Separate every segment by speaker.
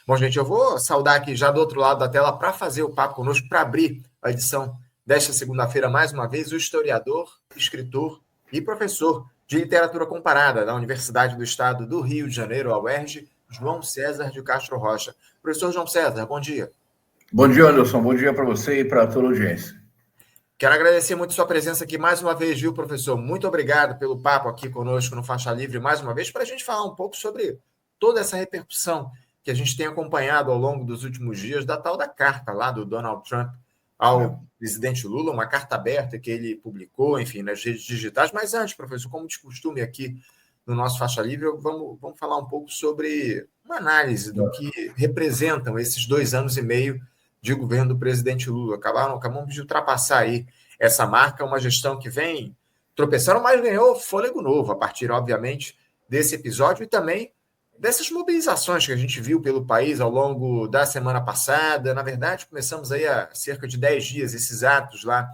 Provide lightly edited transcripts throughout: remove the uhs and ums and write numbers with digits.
Speaker 1: Bom, gente, eu vou saudar aqui já do outro lado da tela para fazer o papo conosco, para abrir a edição desta segunda-feira, mais uma vez, o historiador, escritor e professor de literatura comparada da Universidade do Estado do Rio de Janeiro, a UERJ, João César de Castro Rocha. Professor João César, bom dia.
Speaker 2: Bom dia, Anderson. Bom dia para você e para toda a audiência.
Speaker 1: Quero agradecer muito sua presença aqui mais uma vez, viu, professor? Muito obrigado pelo papo aqui conosco no Faixa Livre mais uma vez, para a gente falar um pouco sobre toda essa repercussão que a gente tem acompanhado ao longo dos últimos dias da tal da carta lá do Donald Trump ao presidente Lula, uma carta aberta que ele publicou, enfim, nas redes digitais. Mas antes, professor, como de costume aqui no nosso Faixa Livre, vamos falar um pouco sobre uma análise do que representam esses 2 anos e meio de governo do presidente Lula. Acabamos de ultrapassar aí essa marca, uma gestão que vem tropeçando, mas ganhou fôlego novo a partir, obviamente, desse episódio e também dessas mobilizações que a gente viu pelo país ao longo da semana passada. Na verdade, começamos aí há cerca de 10 dias esses atos lá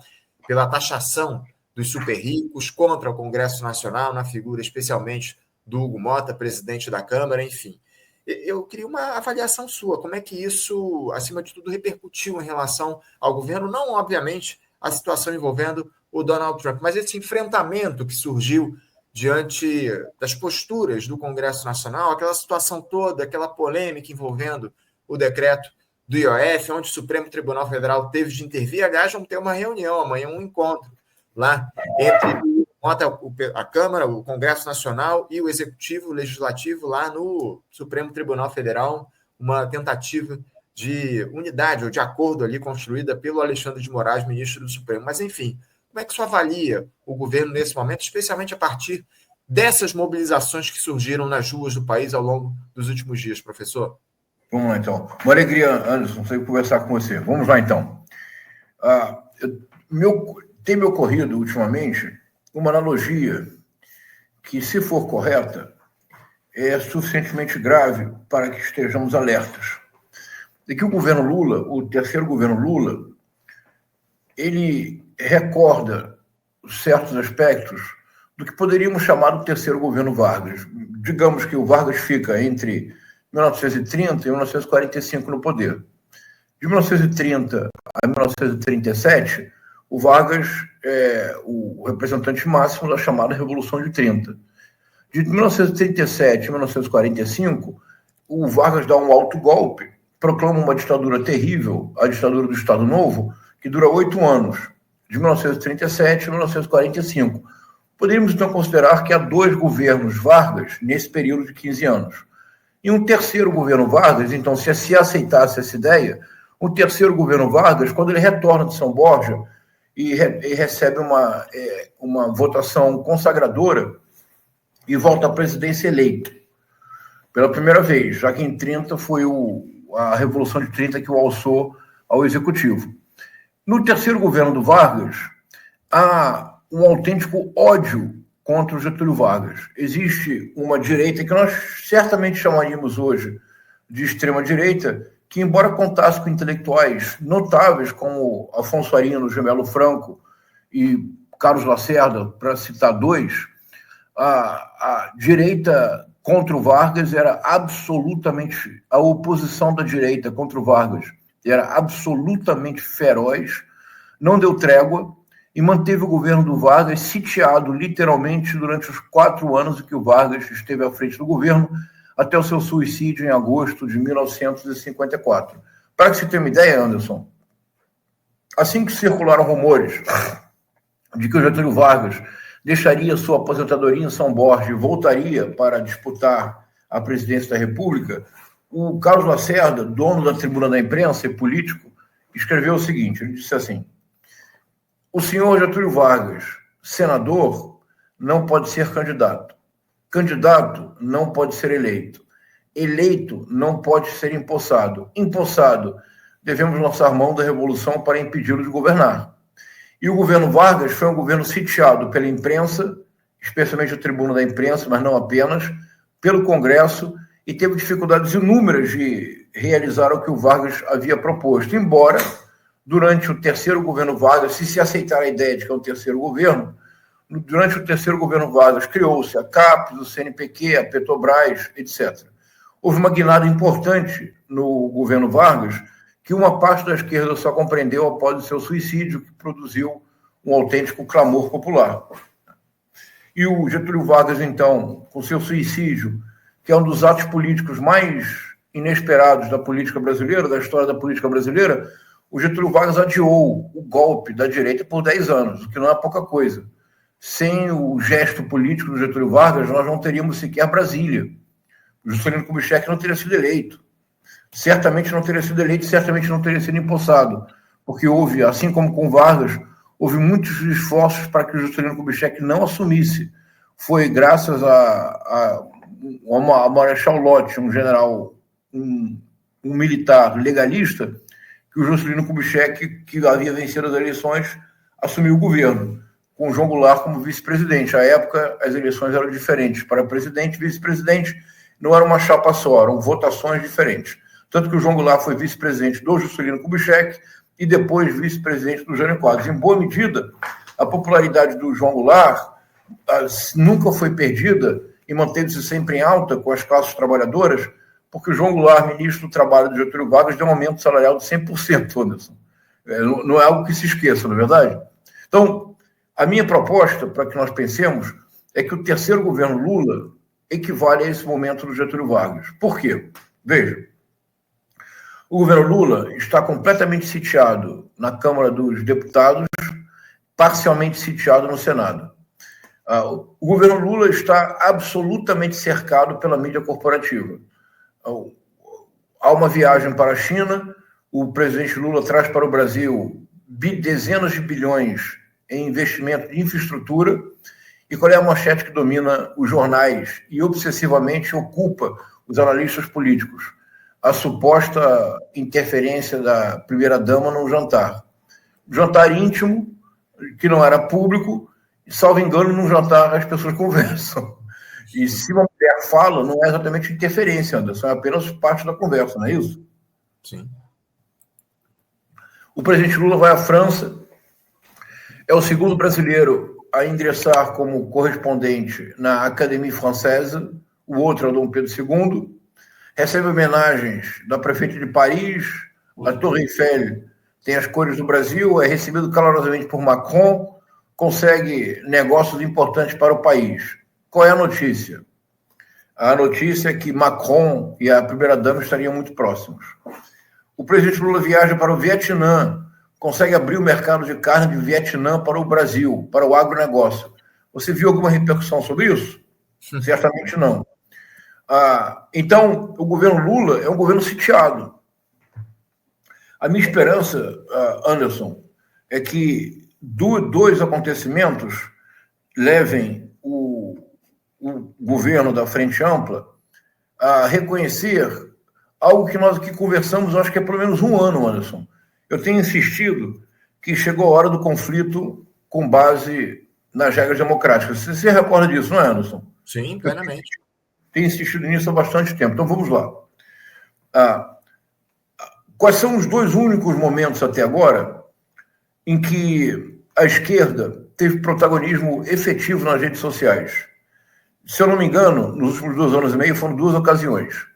Speaker 1: pela taxação dos super ricos contra o Congresso Nacional, na figura especialmente do Hugo Mota, presidente da Câmara, enfim. Eu queria uma avaliação sua, como é que isso, acima de tudo, repercutiu em relação ao governo, não, obviamente, a situação envolvendo o Donald Trump, mas esse enfrentamento que surgiu diante das posturas do Congresso Nacional, aquela situação toda, aquela polêmica envolvendo o decreto do IOF, onde o Supremo Tribunal Federal teve de intervir. Aliás, vamos ter uma reunião amanhã, um encontro lá entre a Câmara, o Congresso Nacional e o Executivo, o Legislativo lá no Supremo Tribunal Federal, uma tentativa de unidade ou de acordo ali construída pelo Alexandre de Moraes, ministro do Supremo. Mas, enfim, como é que você avalia o governo nesse momento, especialmente a partir dessas mobilizações que surgiram nas ruas do país ao longo dos últimos dias, professor?
Speaker 2: Vamos lá, então. Uma alegria, Anderson, sempre conversar com você. Vamos lá, então. Tem me ocorrido, ultimamente, uma analogia que, se for correta, é suficientemente grave para que estejamos alertas. De que o governo Lula, o terceiro governo Lula, ele recorda certos aspectos do que poderíamos chamar do terceiro governo Vargas. Digamos que o Vargas fica entre 1930 e 1945 no poder. De 1930 a 1937, o Vargas é o representante máximo da chamada Revolução de 30. De 1937 a 1945, o Vargas dá um alto golpe, proclama uma ditadura terrível, a ditadura do Estado Novo, que dura 8 anos, de 1937 a 1945. Poderíamos, então, considerar que há 2 governos Vargas nesse período de 15 anos. E um terceiro governo Vargas, então, se aceitasse essa ideia, um terceiro governo Vargas, quando ele retorna de São Borja e recebe uma votação consagradora e volta à presidência eleito, pela primeira vez, já que em 30 foi a Revolução de 30 que o alçou ao Executivo. No terceiro governo do Vargas, há um autêntico ódio contra o Getúlio Vargas. Existe uma direita que nós certamente chamaríamos hoje de extrema-direita, que, embora contasse com intelectuais notáveis como Afonso Arinos, Gemelo Franco e Carlos Lacerda, para citar 2, a direita contra o Vargas era absolutamente... A oposição da direita contra o Vargas era absolutamente feroz, não deu trégua e manteve o governo do Vargas sitiado literalmente durante os 4 anos em que o Vargas esteve à frente do governo, até o seu suicídio em agosto de 1954. Para que você tenha uma ideia, Anderson, assim que circularam rumores de que o Getúlio Vargas deixaria sua aposentadoria em São Borja e voltaria para disputar a presidência da República, o Carlos Lacerda, dono da Tribuna da Imprensa e político, escreveu o seguinte, ele disse assim: o senhor Getúlio Vargas, senador, não pode ser candidato. Candidato não pode ser eleito. Eleito não pode ser empossado. Empossado, devemos lançar mão da Revolução para impedi-lo de governar. E o governo Vargas foi um governo sitiado pela imprensa, especialmente a Tribuna da Imprensa, mas não apenas, pelo Congresso, e teve dificuldades inúmeras de realizar o que o Vargas havia proposto. Embora, durante o terceiro governo Vargas, se aceitar a ideia de que é o terceiro governo, durante o terceiro governo Vargas criou-se a CAPES, o CNPq, a Petrobras, etc. houve uma guinada importante no governo Vargas, que uma parte da esquerda só compreendeu após o seu suicídio, que produziu um autêntico clamor popular. E o Getúlio Vargas, então, com seu suicídio, que é um dos atos políticos mais inesperados da política brasileira, da história da política brasileira, o Getúlio Vargas adiou o golpe da direita por 10 anos, o que não é pouca coisa. Sem o gesto político do Getúlio Vargas, nós não teríamos sequer Brasília. O Juscelino Kubitschek não teria sido eleito. Certamente não teria sido eleito, certamente não teria sido empossado, porque houve, assim como com Vargas, houve muitos esforços para que o Juscelino Kubitschek não assumisse. Foi graças a Marechal Lott, um general, um militar legalista, que o Juscelino Kubitschek, que havia vencido as eleições, assumiu o governo, com o João Goulart como vice-presidente. À época, as eleições eram diferentes. Para presidente e vice-presidente, não era uma chapa só, eram votações diferentes. Tanto que o João Goulart foi vice-presidente do Juscelino Kubitschek e depois vice-presidente do Jânio Quadros. Em boa medida, a popularidade do João Goulart nunca foi perdida e manteve-se sempre em alta com as classes trabalhadoras, porque o João Goulart, ministro do Trabalho do Getúlio Vargas, deu um aumento salarial de 100%, Anderson. Não é algo que se esqueça, não é verdade? Então, a minha proposta, para que nós pensemos, é que o terceiro governo Lula equivale a esse momento do Getúlio Vargas. Por quê? Veja, o governo Lula está completamente sitiado na Câmara dos Deputados, parcialmente sitiado no Senado. O governo Lula está absolutamente cercado pela mídia corporativa. Há uma viagem para a China, o presidente Lula traz para o Brasil dezenas de bilhões em investimento de infraestrutura. E qual é a manchete que domina os jornais e obsessivamente ocupa os analistas políticos? A suposta interferência da primeira-dama num jantar. Jantar íntimo, que não era público, e, salvo engano, num jantar as pessoas conversam. E se uma mulher fala, não é exatamente interferência, Anderson, é apenas parte da conversa, não é isso?
Speaker 1: Sim.
Speaker 2: O presidente Lula vai à França, é o segundo brasileiro a ingressar como correspondente na Académie Française, o outro é o Dom Pedro II, recebe homenagens da prefeita de Paris, a Torre Eiffel tem as cores do Brasil, é recebido calorosamente por Macron, consegue negócios importantes para o país. Qual é a notícia? A notícia é que Macron e a primeira-dama estariam muito próximos. O presidente Lula viaja para o Vietnã, consegue abrir o mercado de carne do Vietnã para o Brasil, para o agronegócio. Você viu alguma repercussão sobre isso? Certamente não. Então, o governo Lula é um governo sitiado. A minha esperança, Anderson, é que dois acontecimentos levem o governo da Frente Ampla a reconhecer algo que nós aqui conversamos, acho que é pelo menos um ano, Anderson. Eu tenho insistido que chegou a hora do conflito com base nas regras democráticas. Você se recorda disso, não é, Anderson?
Speaker 1: Sim, plenamente.
Speaker 2: Tenho insistido nisso há bastante tempo. Então, vamos lá. Quais são os dois únicos momentos até agora em que a esquerda teve protagonismo efetivo nas redes sociais? Se eu não me engano, nos últimos 2 anos e meio foram 2 ocasiões.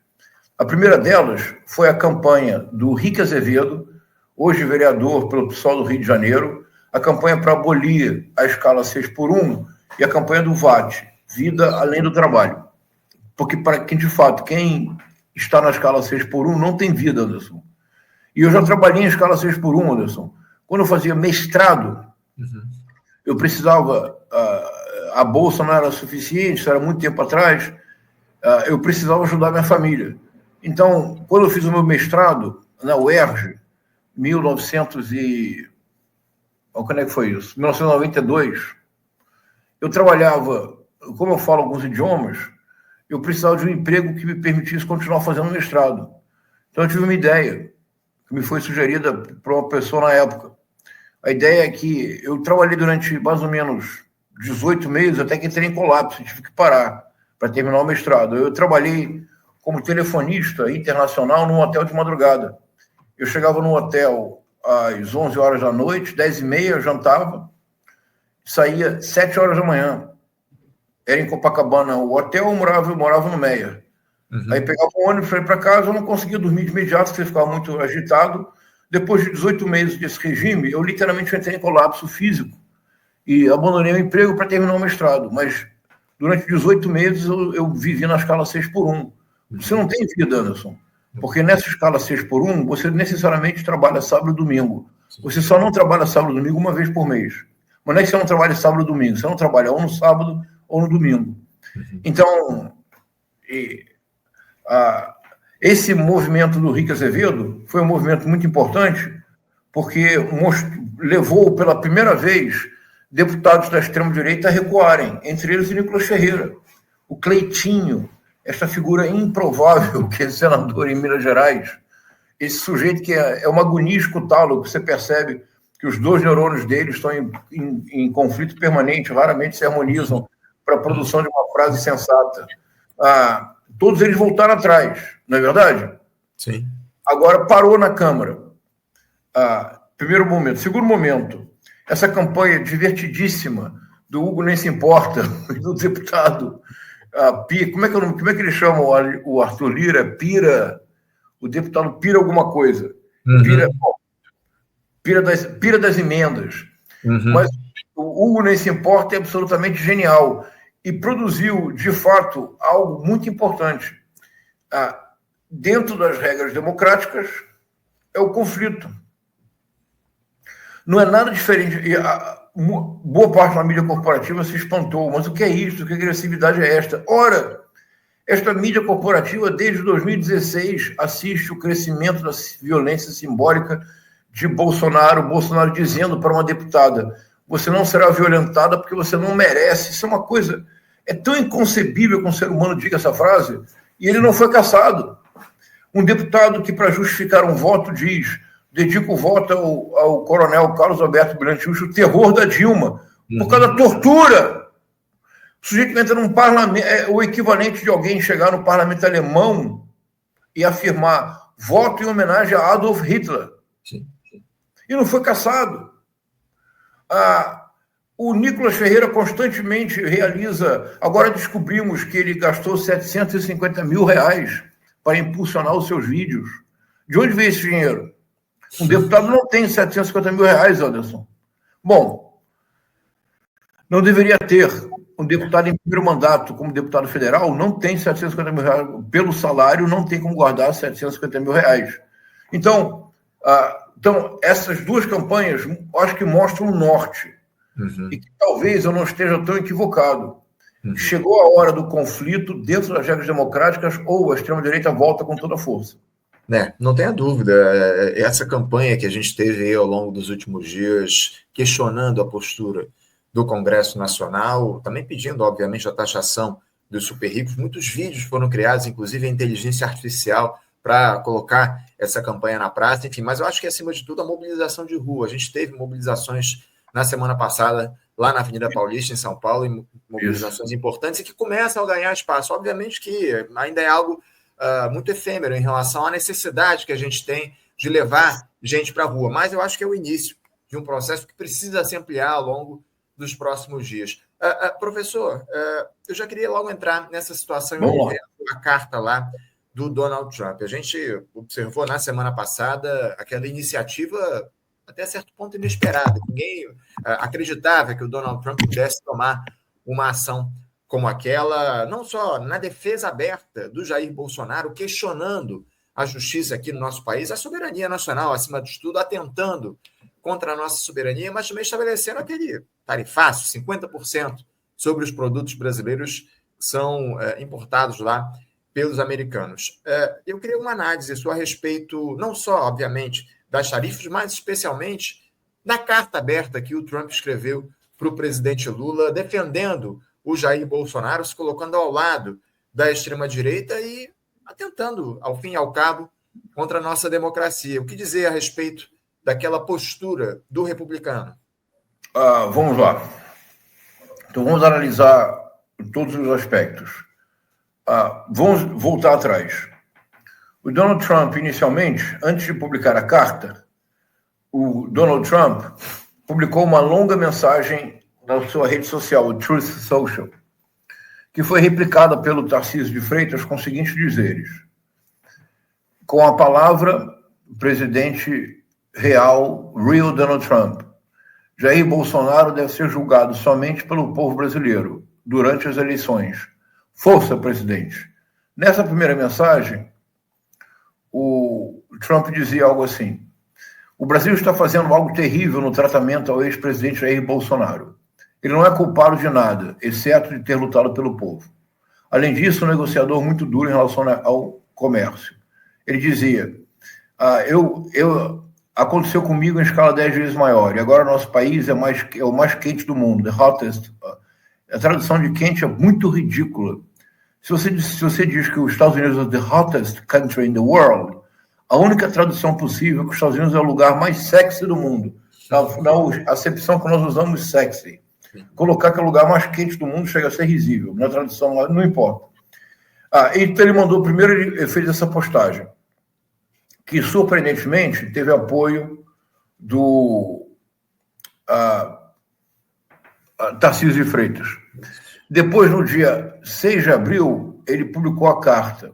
Speaker 2: A primeira delas foi a campanha do Rick Azevedo, hoje vereador pelo PSOL do Rio de Janeiro, a campanha para abolir a escala 6x1 e a campanha do VAT, Vida Além do Trabalho. Porque, para quem de fato, quem está na escala 6x1 não tem vida, Anderson. E eu já trabalhei em escala 6x1, Anderson. Quando eu fazia mestrado, eu precisava, a bolsa não era suficiente, isso era muito tempo atrás, eu precisava ajudar minha família. Então, quando eu fiz o meu mestrado na UERJ, quando é que foi isso? 1992, eu trabalhava, como eu falo alguns idiomas, eu precisava de um emprego que me permitisse continuar fazendo mestrado. Então, eu tive uma ideia que me foi sugerida por uma pessoa na época. A ideia é que eu trabalhei durante mais ou menos 18 meses, até que entrei em colapso, tive que parar para terminar o mestrado. Eu trabalhei como telefonista internacional num hotel de madrugada. Eu chegava no hotel às 11 horas da noite, 10h30 eu jantava, saía 7 horas da manhã. Era em Copacabana o hotel, eu morava no Meia. Aí pegava um ônibus para ir para casa, eu não conseguia dormir de imediato, porque eu ficava muito agitado. Depois de 18 meses desse regime, eu literalmente entrei em colapso físico e abandonei o emprego para terminar o mestrado. Mas durante 18 meses eu vivi na escala 6x1. Você não tem vida, Anderson, porque nessa escala 6x1 você necessariamente trabalha sábado e domingo. Você só não trabalha sábado e domingo uma vez por mês. Mas não é que você não trabalha sábado e domingo, você não trabalha ou no sábado ou no domingo. Então, esse movimento do Rick Azevedo foi um movimento muito importante, porque levou pela primeira vez deputados da extrema-direita a recuarem, entre eles o Nicolas Ferreira, o Cleitinho, essa figura improvável que é senador em Minas Gerais, esse sujeito que é uma agonia escutá-lo, você percebe que os dois neurônios dele estão em conflito permanente, raramente se harmonizam para a produção de uma frase sensata. Todos eles voltaram atrás, não é verdade?
Speaker 1: Sim.
Speaker 2: Agora parou na Câmara. Primeiro momento. Segundo momento, essa campanha divertidíssima do Hugo Nem Se Importa, do deputado como é que ele chama o Arthur Lira? O deputado Pira alguma coisa. Pira das emendas. Mas o Hugo Nem Se Importa é absolutamente genial e produziu, de fato, algo muito importante. Dentro das regras democráticas, é o conflito. Não é nada diferente. Boa parte da mídia corporativa se espantou. Mas o que é isso? Que agressividade é esta? Ora, esta mídia corporativa, desde 2016, assiste o crescimento da violência simbólica de Bolsonaro dizendo para uma deputada: você não será violentada porque você não merece. Isso é uma coisa... É tão inconcebível que um ser humano diga essa frase, e ele não foi cassado. Um deputado que, para justificar um voto, diz: dedica o voto ao coronel Carlos Alberto Brilhantiucci, o terror da Dilma, por causa da tortura. O sujeito entra num parlamento, é o equivalente de alguém chegar no parlamento alemão e afirmar voto em homenagem a Adolf Hitler.
Speaker 1: Sim.
Speaker 2: E não foi cassado. O Nicolas Ferreira constantemente realiza... Agora descobrimos que ele gastou R$750 mil para impulsionar os seus vídeos. De onde veio esse dinheiro? Um deputado não tem R$750 mil, Anderson. Bom, não deveria ter. Um deputado em primeiro mandato, como deputado federal, não tem R$750 mil. Pelo salário, não tem como guardar R$750 mil. Então, essas duas campanhas, acho que mostram o norte. E que talvez eu não esteja tão equivocado. Chegou a hora do conflito dentro das regras democráticas, ou a extrema-direita volta com toda a força.
Speaker 1: Não tenha dúvida. Essa campanha que a gente teve aí ao longo dos últimos dias, questionando a postura do Congresso Nacional, também pedindo, obviamente, a taxação dos super ricos. Muitos vídeos foram criados, inclusive a inteligência artificial, para colocar essa campanha na prática. Enfim, mas eu acho que, acima de tudo, a mobilização de rua. A gente teve mobilizações na semana passada, lá na Avenida Paulista, em São Paulo, e mobilizações importantes e que começam a ganhar espaço. Obviamente que ainda é algo muito efêmero em relação à necessidade que a gente tem de levar gente para a rua, mas eu acho que é o início de um processo que precisa se ampliar ao longo dos próximos dias. Professor, eu já queria logo entrar nessa situação envolvendo a carta lá do Donald Trump. A gente observou na semana passada aquela iniciativa até certo ponto inesperada. Ninguém acreditava que o Donald Trump pudesse tomar uma ação como aquela, não só na defesa aberta do Jair Bolsonaro, questionando a justiça aqui no nosso país, a soberania nacional, acima de tudo, atentando contra a nossa soberania, mas também estabelecendo aquele tarifaço, 50% sobre os produtos brasileiros que são importados lá pelos americanos. Eu queria uma análise sua a respeito, não só, obviamente, das tarifas, mas especialmente da carta aberta que o Trump escreveu para o presidente Lula, defendendo o Jair Bolsonaro, se colocando ao lado da extrema-direita e atentando, ao fim e ao cabo, contra a nossa democracia. O que dizer a respeito daquela postura do republicano?
Speaker 2: Vamos lá. Então, vamos analisar todos os aspectos. Vamos voltar atrás. O Donald Trump, inicialmente, antes de publicar a carta, o Donald Trump publicou uma longa mensagem na sua rede social, o Truth Social, que foi replicada pelo Tarcísio de Freitas com os seguintes dizeres: com a palavra, o presidente real Donald Trump, Jair Bolsonaro deve ser julgado somente pelo povo brasileiro durante as eleições. Força, presidente. Nessa primeira mensagem, o Trump dizia algo assim: o Brasil está fazendo algo terrível no tratamento ao ex-presidente Jair Bolsonaro. Ele não é culpado de nada, exceto de ter lutado pelo povo. Além disso, um negociador muito duro em relação ao comércio. Ele dizia, aconteceu comigo em escala 10 vezes maior, e agora nosso país é o mais quente do mundo, the hottest. A tradução de quente é muito ridícula. Se você diz que os Estados Unidos é the hottest country in the world, a única tradução possível é que os Estados Unidos é o lugar mais sexy do mundo. Na acepção que nós usamos, sexy. Colocar que é o lugar mais quente do mundo chega a ser risível. Na tradução, não importa. Então ele mandou, primeiro ele fez essa postagem, que surpreendentemente teve apoio do Tarcísio de Freitas. Depois, no dia 6 de abril, ele publicou a carta.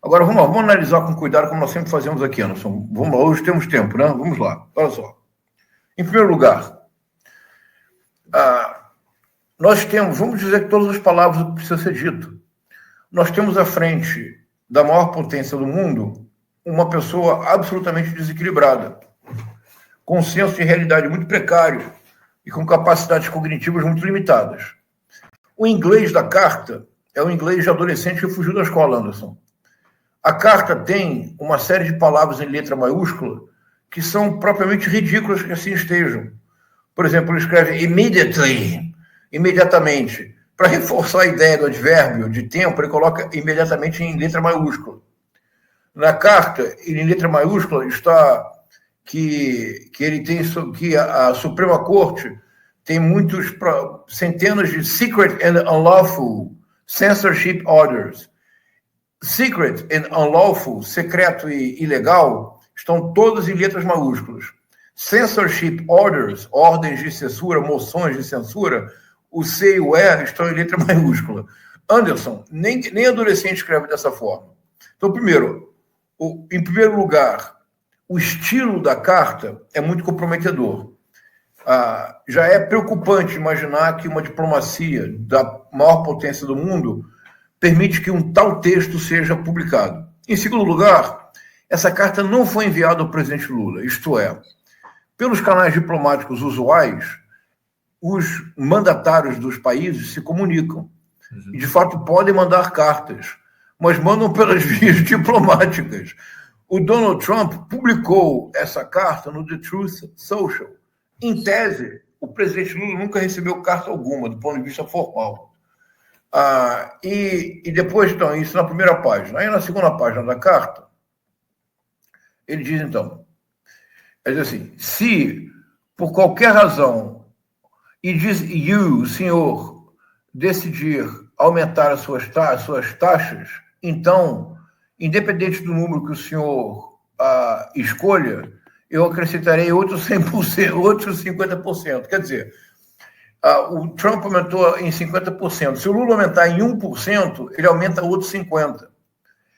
Speaker 2: Agora, vamos analisar com cuidado, como nós sempre fazemos aqui, Anderson. Vamos lá, hoje temos tempo, né? Vamos lá, olha só. Em primeiro lugar, nós temos, vamos dizer que todas as palavras do que precisa ser dito. Nós temos à frente da maior potência do mundo uma pessoa absolutamente desequilibrada, com um senso de realidade muito precário e com capacidades cognitivas muito limitadas. O inglês da carta é o inglês de adolescente que fugiu da escola, Anderson. A carta tem uma série de palavras em letra maiúscula que são propriamente ridículas que assim estejam. Por exemplo, ele escreve immediately, imediatamente. Para reforçar a ideia do advérbio de tempo, ele coloca imediatamente em letra maiúscula. Na carta, em letra maiúscula, está que a Suprema Corte tem centenas de secret and unlawful censorship orders. Secret and unlawful, secreto e ilegal, estão todas em letras maiúsculas. Censorship orders, ordens de censura, moções de censura, o C e o E estão em letra maiúscula. Anderson, nem adolescente escreve dessa forma. Então, em primeiro lugar, o estilo da carta é muito comprometedor. Já é preocupante imaginar que uma diplomacia da maior potência do mundo permite que um tal texto seja publicado. Em segundo lugar, essa carta não foi enviada ao presidente Lula, isto é, pelos canais diplomáticos usuais, os mandatários dos países se comunicam. E, de fato, podem mandar cartas, mas mandam pelas vias diplomáticas. O Donald Trump publicou essa carta no The Truth Social. Em tese, o presidente Lula nunca recebeu carta alguma, do ponto de vista formal. E depois, então, isso na primeira página. Aí, na segunda página da carta, ele diz, então, assim, se, por qualquer razão, o senhor, decidir aumentar as suas taxas, então, independente do número que o senhor escolha, eu acrescentarei outros 100%, outros 50%. Quer dizer, o Trump aumentou em 50%. Se o Lula aumentar em 1%, ele aumenta outros 50%.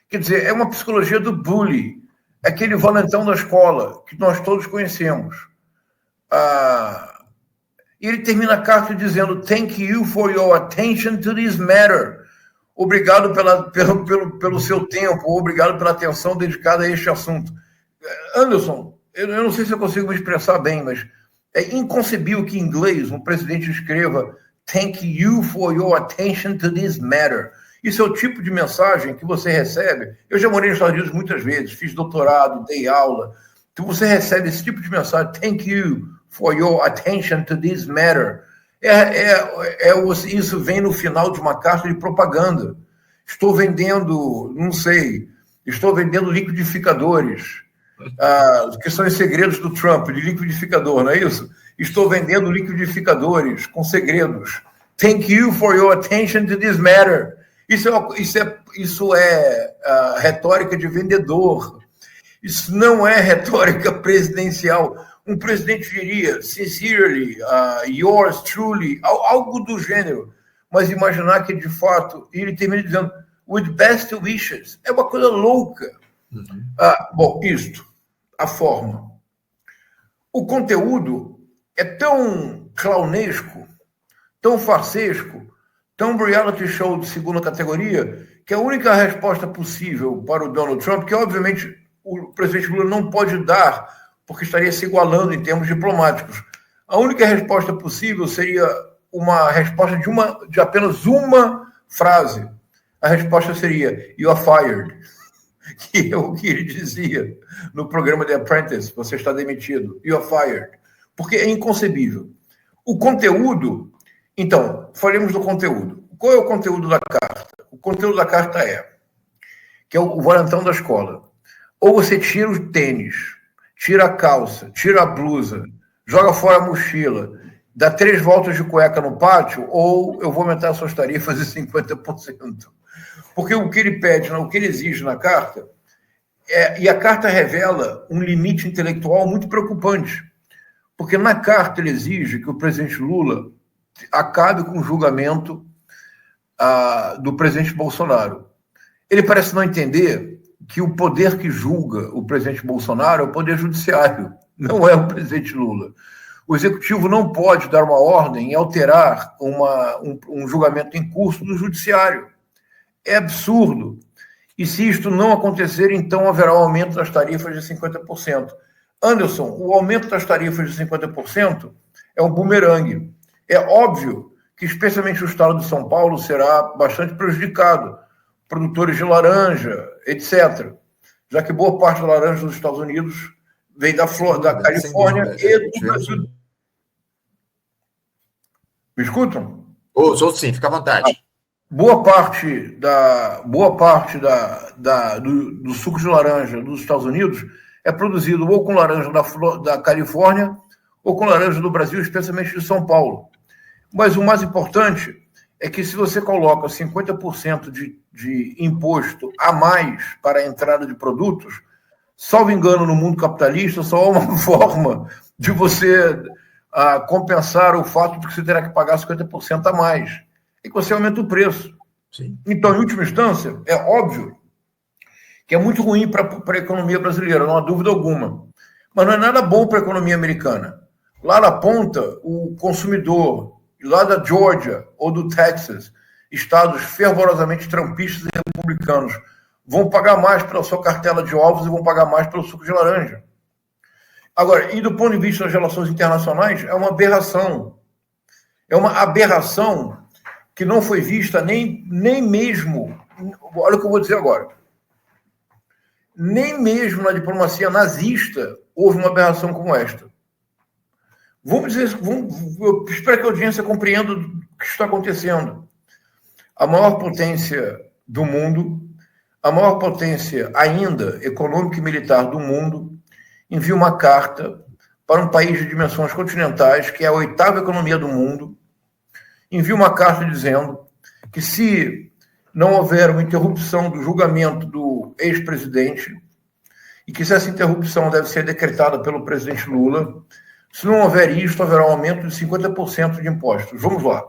Speaker 2: Quer dizer, é uma psicologia do bully, aquele valentão da escola que nós todos conhecemos. E ele termina a carta dizendo: "Thank you for your attention to this matter." Obrigado pelo seu tempo, obrigado pela atenção dedicada a este assunto. Anderson, eu não sei se eu consigo me expressar bem, mas é inconcebível que em inglês um presidente escreva "Thank you for your attention to this matter." Isso é o tipo de mensagem que você recebe. Eu já morei nos Estados Unidos muitas vezes, fiz doutorado, dei aula. Então você recebe esse tipo de mensagem: "Thank you for your attention to this matter." Isso vem no final de uma carta de propaganda. Estou vendendo liquidificadores, que são os segredos do Trump, de liquidificador, não é isso? Estou vendendo liquidificadores com segredos. "Thank you for your attention to this matter." Isso é retórica de vendedor. Isso não é retórica presidencial. Um presidente diria "sincerely, yours truly", algo do gênero. mas imaginar que, de fato, ele termina dizendo with best wishes. É uma coisa louca.
Speaker 1: Uhum.
Speaker 2: Bom, isto, a forma. O conteúdo é tão clownesco, tão farsesco, tão reality show de segunda categoria, que a única resposta possível para o Donald Trump, que obviamente o presidente Lula não pode dar, porque estaria se igualando em termos diplomáticos, a única resposta possível seria uma resposta de apenas uma frase. A resposta seria, you are fired. Que é o que ele dizia no programa The Apprentice, você está demitido, you are fired. Porque é inconcebível. O conteúdo, então, falemos do conteúdo. Qual é o conteúdo da carta? O conteúdo da carta que é o valentão da escola. Ou você tira o tênis, tira a calça, tira a blusa, joga fora a mochila, dá 3 voltas de cueca no pátio, ou eu vou aumentar suas tarifas em 50%. Porque o que ele pede, o que ele exige na carta, e a carta revela um limite intelectual muito preocupante. Porque na carta ele exige que o presidente Lula acabe com o julgamento do presidente Bolsonaro. Ele parece não entender que o poder que julga o presidente Bolsonaro é o poder judiciário, não é o presidente Lula. O executivo não pode dar uma ordem e alterar um julgamento em curso do judiciário. É absurdo. E se isto não acontecer, então haverá um aumento das tarifas de 50%. Anderson, o aumento das tarifas de 50% é um bumerangue. É óbvio que, especialmente o estado de São Paulo, será bastante prejudicado. Produtores de laranja, etc. Já que boa parte da laranja dos Estados Unidos vem da Califórnia e do Brasil. Me escutam?
Speaker 1: Ouço sim, fica à vontade.
Speaker 2: Boa parte do suco de laranja dos Estados Unidos é produzido ou com laranja da Califórnia ou com laranja do Brasil, especialmente de São Paulo. Mas o mais importante é que se você coloca 50% de imposto a mais para a entrada de produtos, salvo engano no mundo capitalista, só há uma forma de você compensar o fato de que você terá que pagar 50% a mais. E que você aumenta o preço. Sim. Então, em última instância, é óbvio que é muito ruim para a economia brasileira, não há dúvida alguma. Mas não é nada bom para a economia americana. Lá na ponta, o consumidor, lá da Georgia ou do Texas, estados fervorosamente trumpistas e republicanos, vão pagar mais pela sua cartela de ovos e vão pagar mais pelo suco de laranja. Agora, e do ponto de vista das relações internacionais, é uma aberração. É uma aberração que não foi vista nem mesmo, olha o que eu vou dizer agora, nem mesmo na diplomacia nazista houve uma aberração como esta. Eu espero que a audiência compreenda o que está acontecendo. A maior potência do mundo, a maior potência ainda econômica e militar do mundo, envia uma carta para um país de dimensões continentais, que é a 8ª economia do mundo, envia uma carta dizendo que se não houver uma interrupção do julgamento do ex-presidente, e que se essa interrupção deve ser decretada pelo presidente Lula, se não houver isto, haverá um aumento de 50% de impostos. Vamos lá.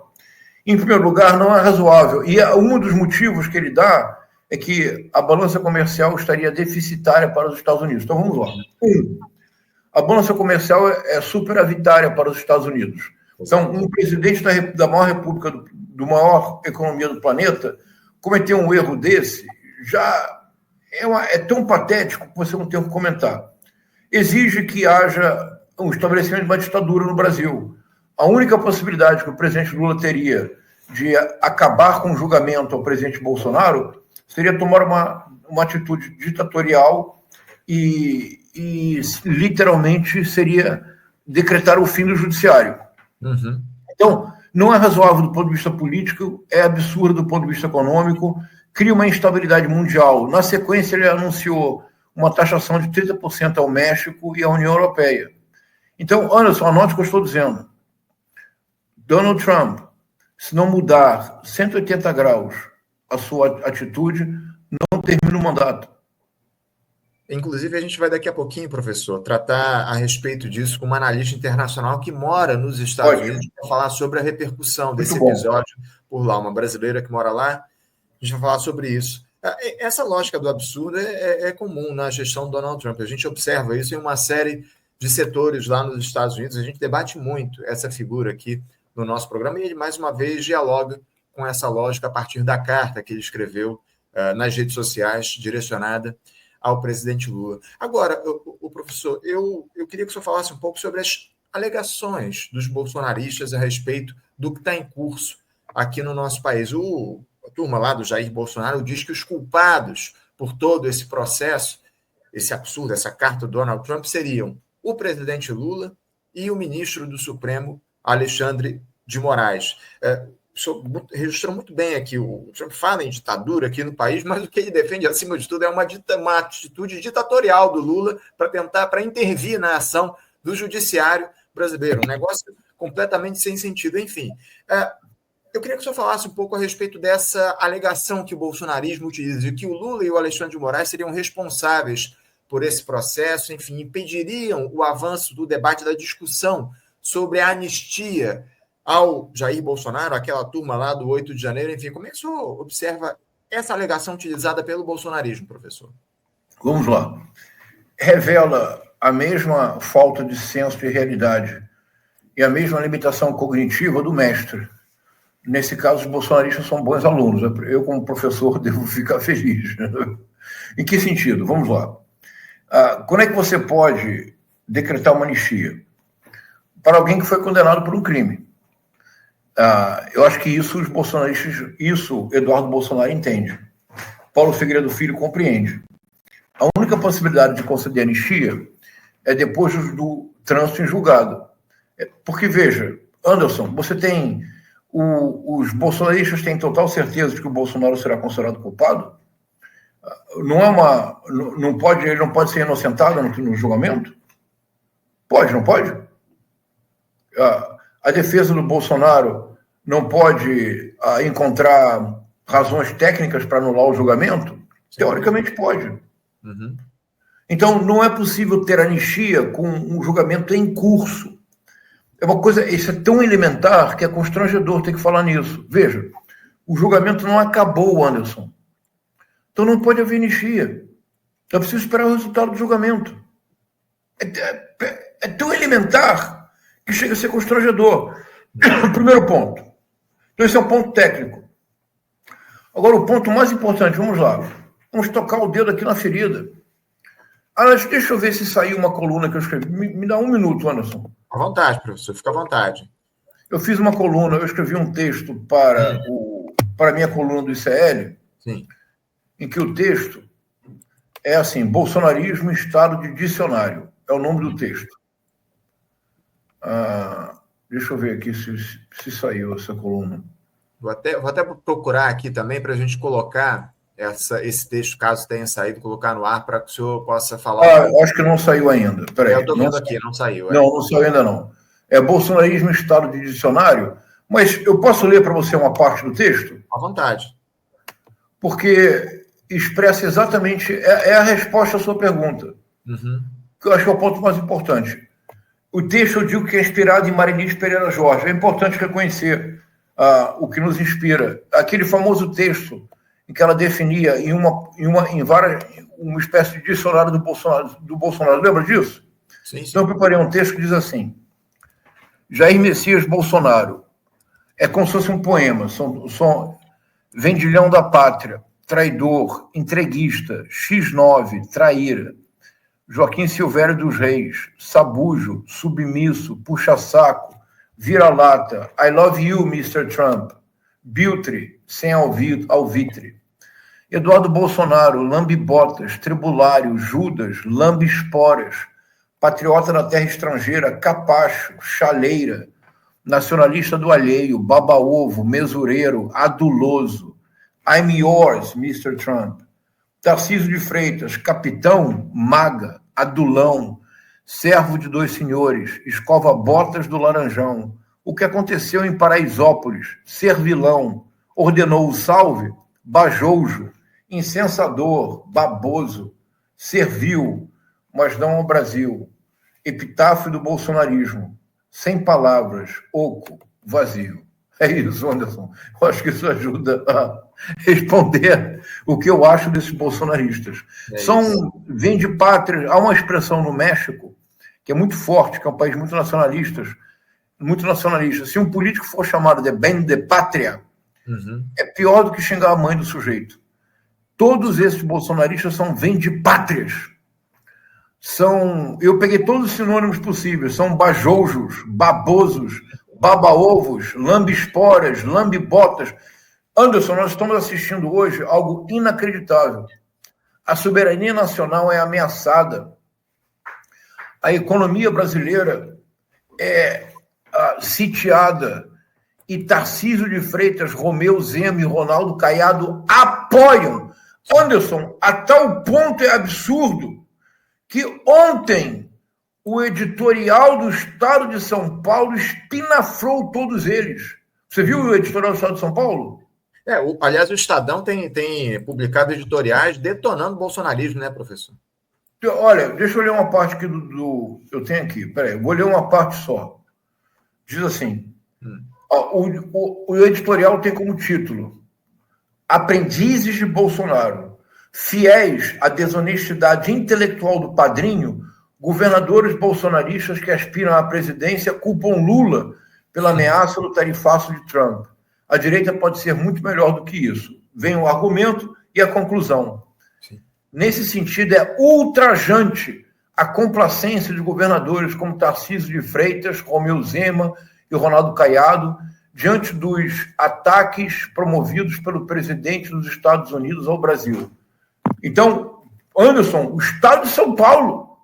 Speaker 2: Em primeiro lugar, não é razoável. E um dos motivos que ele dá é que a balança comercial estaria deficitária para os Estados Unidos. Então, vamos lá. A balança comercial é superavitária para os Estados Unidos. Então, um presidente da maior república, do maior economia do planeta, cometer um erro desse, já é tão patético que você não tem o que comentar. Exige que haja um estabelecimento de uma ditadura no Brasil. A única possibilidade que o presidente Lula teria de acabar com o julgamento ao presidente Bolsonaro seria tomar uma atitude ditatorial e literalmente seria decretar o fim do judiciário. Uhum. Então, não é razoável do ponto de vista político, é absurdo do ponto de vista econômico, cria uma instabilidade mundial. Na sequência, ele anunciou uma taxação de 30% ao México e à União Europeia. Então, Anderson, anote o que eu estou dizendo. Donald Trump, se não mudar 180 graus a sua atitude, não termina o mandato.
Speaker 1: Inclusive, a gente vai daqui a pouquinho, professor, tratar a respeito disso com uma analista internacional que mora nos Estados Unidos para falar sobre a repercussão desse episódio por lá, uma brasileira que mora lá. A gente vai falar sobre isso. Essa lógica do absurdo é comum na gestão do Donald Trump. A gente observa isso em uma série de setores lá nos Estados Unidos. A gente debate muito essa figura aqui no nosso programa e ele, mais uma vez, dialoga com essa lógica a partir da carta que ele escreveu nas redes sociais, direcionada ao presidente Lula. Agora, o professor, eu queria que o senhor falasse um pouco sobre as alegações dos bolsonaristas a respeito do que está em curso aqui no nosso país. A turma lá do Jair Bolsonaro diz que os culpados por todo esse processo, esse absurdo, essa carta do Donald Trump, seriam o presidente Lula e o ministro do Supremo, Alexandre de Moraes. O senhor registrou muito bem aqui, o Trump fala em ditadura aqui no país, mas o que ele defende, acima de tudo, é uma atitude ditatorial do Lula para intervir na ação do judiciário brasileiro. Um negócio completamente sem sentido. Enfim, eu queria que o senhor falasse um pouco a respeito dessa alegação que o bolsonarismo utiliza, de que o Lula e o Alexandre de Moraes seriam responsáveis por esse processo, enfim, impediriam o avanço do debate, da discussão sobre a anistia ao Jair Bolsonaro, aquela turma lá do 8 de janeiro, enfim, como é que o senhor observa essa alegação utilizada pelo bolsonarismo, professor?
Speaker 2: Vamos lá. Revela a mesma falta de senso de realidade e a mesma limitação cognitiva do mestre. Nesse caso, os bolsonaristas são bons alunos. Eu, como professor, devo ficar feliz. Em que sentido? Vamos lá. Quando é que você pode decretar uma anistia? Para alguém que foi condenado por um crime. Eu acho que isso os bolsonaristas, Eduardo Bolsonaro entende. Paulo Figueiredo Filho compreende. A única possibilidade de conceder anistia é depois do trânsito em julgado. Porque, veja, Anderson, você tem... os bolsonaristas têm total certeza de que o Bolsonaro será considerado culpado? Ele não pode ser inocentado no julgamento? Pode, não pode? A defesa do Bolsonaro não pode encontrar razões técnicas para anular o julgamento? Sim. Teoricamente pode. Uhum. Então, não é possível ter anistia com um julgamento em curso. É uma coisa, isso é tão elementar que é constrangedor ter que falar nisso. Veja, o julgamento não acabou, Anderson. Então não pode haver anistia. É preciso esperar o resultado do julgamento. É tão elementar que chega a ser constrangedor. Primeiro ponto. Então esse é um ponto técnico. Agora o ponto mais importante, vamos lá. Vamos tocar o dedo aqui na ferida. Deixa eu ver se saiu uma coluna que eu escrevi. Me dá um minuto, Anderson.
Speaker 1: À vontade, professor, fica à vontade.
Speaker 2: Eu fiz uma coluna, eu escrevi um texto para a minha coluna do ICL,
Speaker 1: sim,
Speaker 2: em que o texto é assim, bolsonarismo em estado de dicionário. É o nome do texto. Deixa eu ver aqui se saiu essa coluna.
Speaker 1: Vou até procurar aqui também para a gente colocar esse texto, caso tenha saído, colocar no ar para que o senhor possa falar.
Speaker 2: Acho que não saiu ainda. Peraí,
Speaker 1: eu estou vendo aqui, não saiu.
Speaker 2: Não saiu ainda não. É bolsonarismo em estado de dicionário, mas eu posso ler para você uma parte do texto?
Speaker 1: À vontade.
Speaker 2: Porque expressa exatamente, é a resposta à sua pergunta.
Speaker 1: Uhum.
Speaker 2: Que eu acho que é o ponto mais importante. O texto, eu digo que é inspirado em Marinice Pereira Jorge. É importante reconhecer o que nos inspira. Aquele famoso texto em que ela definia uma espécie de dicionário do Bolsonaro. Lembra disso?
Speaker 1: Sim.
Speaker 2: Então, eu preparei um texto que diz assim: Jair Messias Bolsonaro. É como se fosse um poema. Vendilhão da pátria, traidor, entreguista, X9, traíra. Joaquim Silvério dos Reis, sabujo, submisso, puxa-saco, vira-lata, I love you, Mr. Trump, biltre, sem alvitre. Eduardo Bolsonaro, lambe-botas, tribulário, Judas, lambe-esporas, patriota da terra estrangeira, capacho, chaleira, nacionalista do alheio, baba-ovo, mesureiro, aduloso, I'm yours, Mr. Trump. Tarcísio de Freitas, capitão, maga, adulão, servo de dois senhores, escova-botas do Laranjão. O que aconteceu em Paraisópolis? Servilão, ordenou o salve, bajoujo, incensador, baboso, servil, mas não ao Brasil. Epitáfio do bolsonarismo, sem palavras, oco, vazio. É isso, Anderson. Eu acho que isso ajuda a responder o que eu acho desses bolsonaristas. Vem de pátria. Há uma expressão no México que é muito forte, que é um país muito nacionalista. Se um político for chamado de bem de pátria, é pior do que xingar a mãe do sujeito. Todos esses bolsonaristas vêm de pátrias. Eu peguei todos os sinônimos possíveis. São bajoujos, babosos, baba-ovos, lambe-esporas, lambe-botas. Anderson, nós estamos assistindo hoje algo inacreditável. A soberania nacional é ameaçada. A economia brasileira é sitiada. E Tarcísio de Freitas, Romeu Zema e Ronaldo Caiado apoiam. Anderson, a tal ponto é absurdo que ontem o editorial do Estado de São Paulo espinafrou todos eles. Você viu o editorial do Estado de São Paulo?
Speaker 1: Aliás, o Estadão tem publicado editoriais detonando o bolsonarismo, né, professor?
Speaker 2: Olha, deixa eu ler uma parte aqui eu tenho aqui, peraí, eu vou ler uma parte só. Diz assim, o editorial tem como título Aprendizes de Bolsonaro, fiéis à desonestidade intelectual do padrinho, governadores bolsonaristas que aspiram à presidência culpam Lula pela ameaça do tarifaço de Trump. A direita pode ser muito melhor do que isso. Vem o argumento e a conclusão. Sim. Nesse sentido, é ultrajante a complacência de governadores como Tarcísio de Freitas, Romeu Zema e Ronaldo Caiado diante dos ataques promovidos pelo presidente dos Estados Unidos ao Brasil. Então, Anderson, o Estado de São Paulo,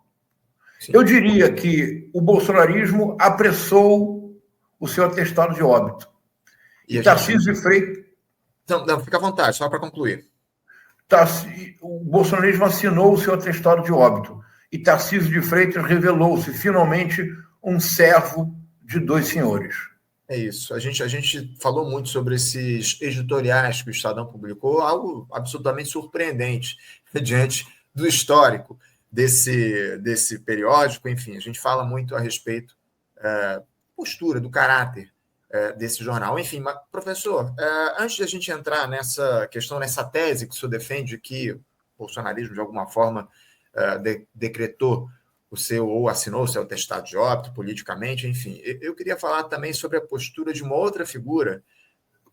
Speaker 2: sim, eu diria que o bolsonarismo apressou o seu atestado de óbito. E Tarcísio de Freitas...
Speaker 1: Não, fica à vontade, só para concluir.
Speaker 2: O bolsonarismo assinou o seu atestado de óbito. E Tarcísio de Freitas revelou-se, finalmente, um servo de dois senhores.
Speaker 1: É isso. A gente falou muito sobre esses editoriais que o Estadão publicou, algo absolutamente surpreendente diante do histórico desse periódico. Enfim, a gente fala muito a respeito da postura, do caráter desse jornal. Enfim, mas, professor, antes de a gente entrar nessa questão, nessa tese que o senhor defende, que o bolsonarismo, de alguma forma, decretou ou assinou o seu atestado de óbito politicamente, enfim, eu queria falar também sobre a postura de uma outra figura,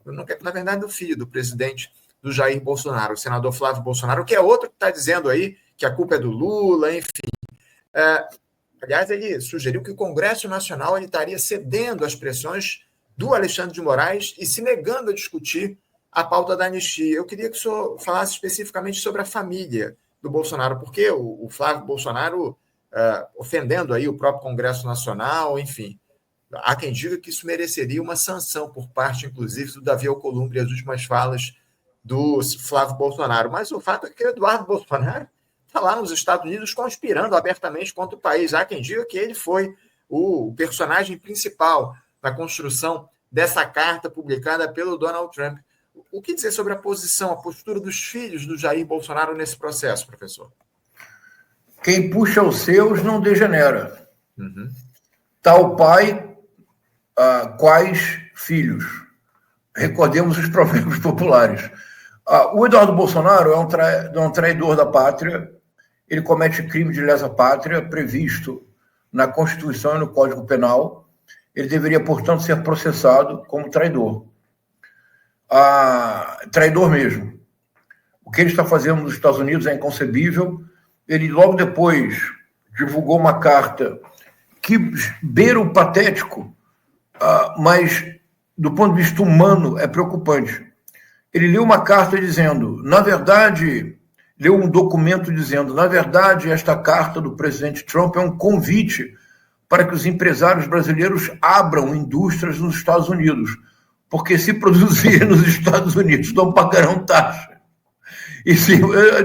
Speaker 1: na verdade, do filho do presidente, do Jair Bolsonaro, o senador Flávio Bolsonaro, que é outro que está dizendo aí que a culpa é do Lula, enfim. Aliás, ele sugeriu que o Congresso Nacional ele estaria cedendo às pressões do Alexandre de Moraes e se negando a discutir a pauta da anistia. Eu queria que o senhor falasse especificamente sobre a família do Bolsonaro, porque o Flávio Bolsonaro, ofendendo aí o próprio Congresso Nacional, enfim, há quem diga que isso mereceria uma sanção por parte, inclusive, do Davi Alcolumbre, as últimas falas do Flávio Bolsonaro. Mas o fato é que o Eduardo Bolsonaro está lá nos Estados Unidos conspirando abertamente contra o país. Há quem diga que ele foi o personagem principal na construção dessa carta publicada pelo Donald Trump. O que dizer sobre a postura dos filhos do Jair Bolsonaro nesse processo, professor?
Speaker 2: Quem puxa os seus não degenera. Tal pai, quais filhos? Recordemos os provérbios populares. O Eduardo Bolsonaro é um traidor da pátria. Ele comete crime de lesa pátria previsto na Constituição e no Código Penal. Ele deveria, portanto, ser processado como traidor. Traidor mesmo. O que ele está fazendo nos Estados Unidos é inconcebível. Ele, logo depois, divulgou uma carta que beira o patético, mas, do ponto de vista humano, é preocupante. Ele leu uma carta dizendo, leu um documento dizendo, na verdade, esta carta do presidente Trump é um convite para que os empresários brasileiros abram indústrias nos Estados Unidos, porque se produzirem nos Estados Unidos não pagarão taxa.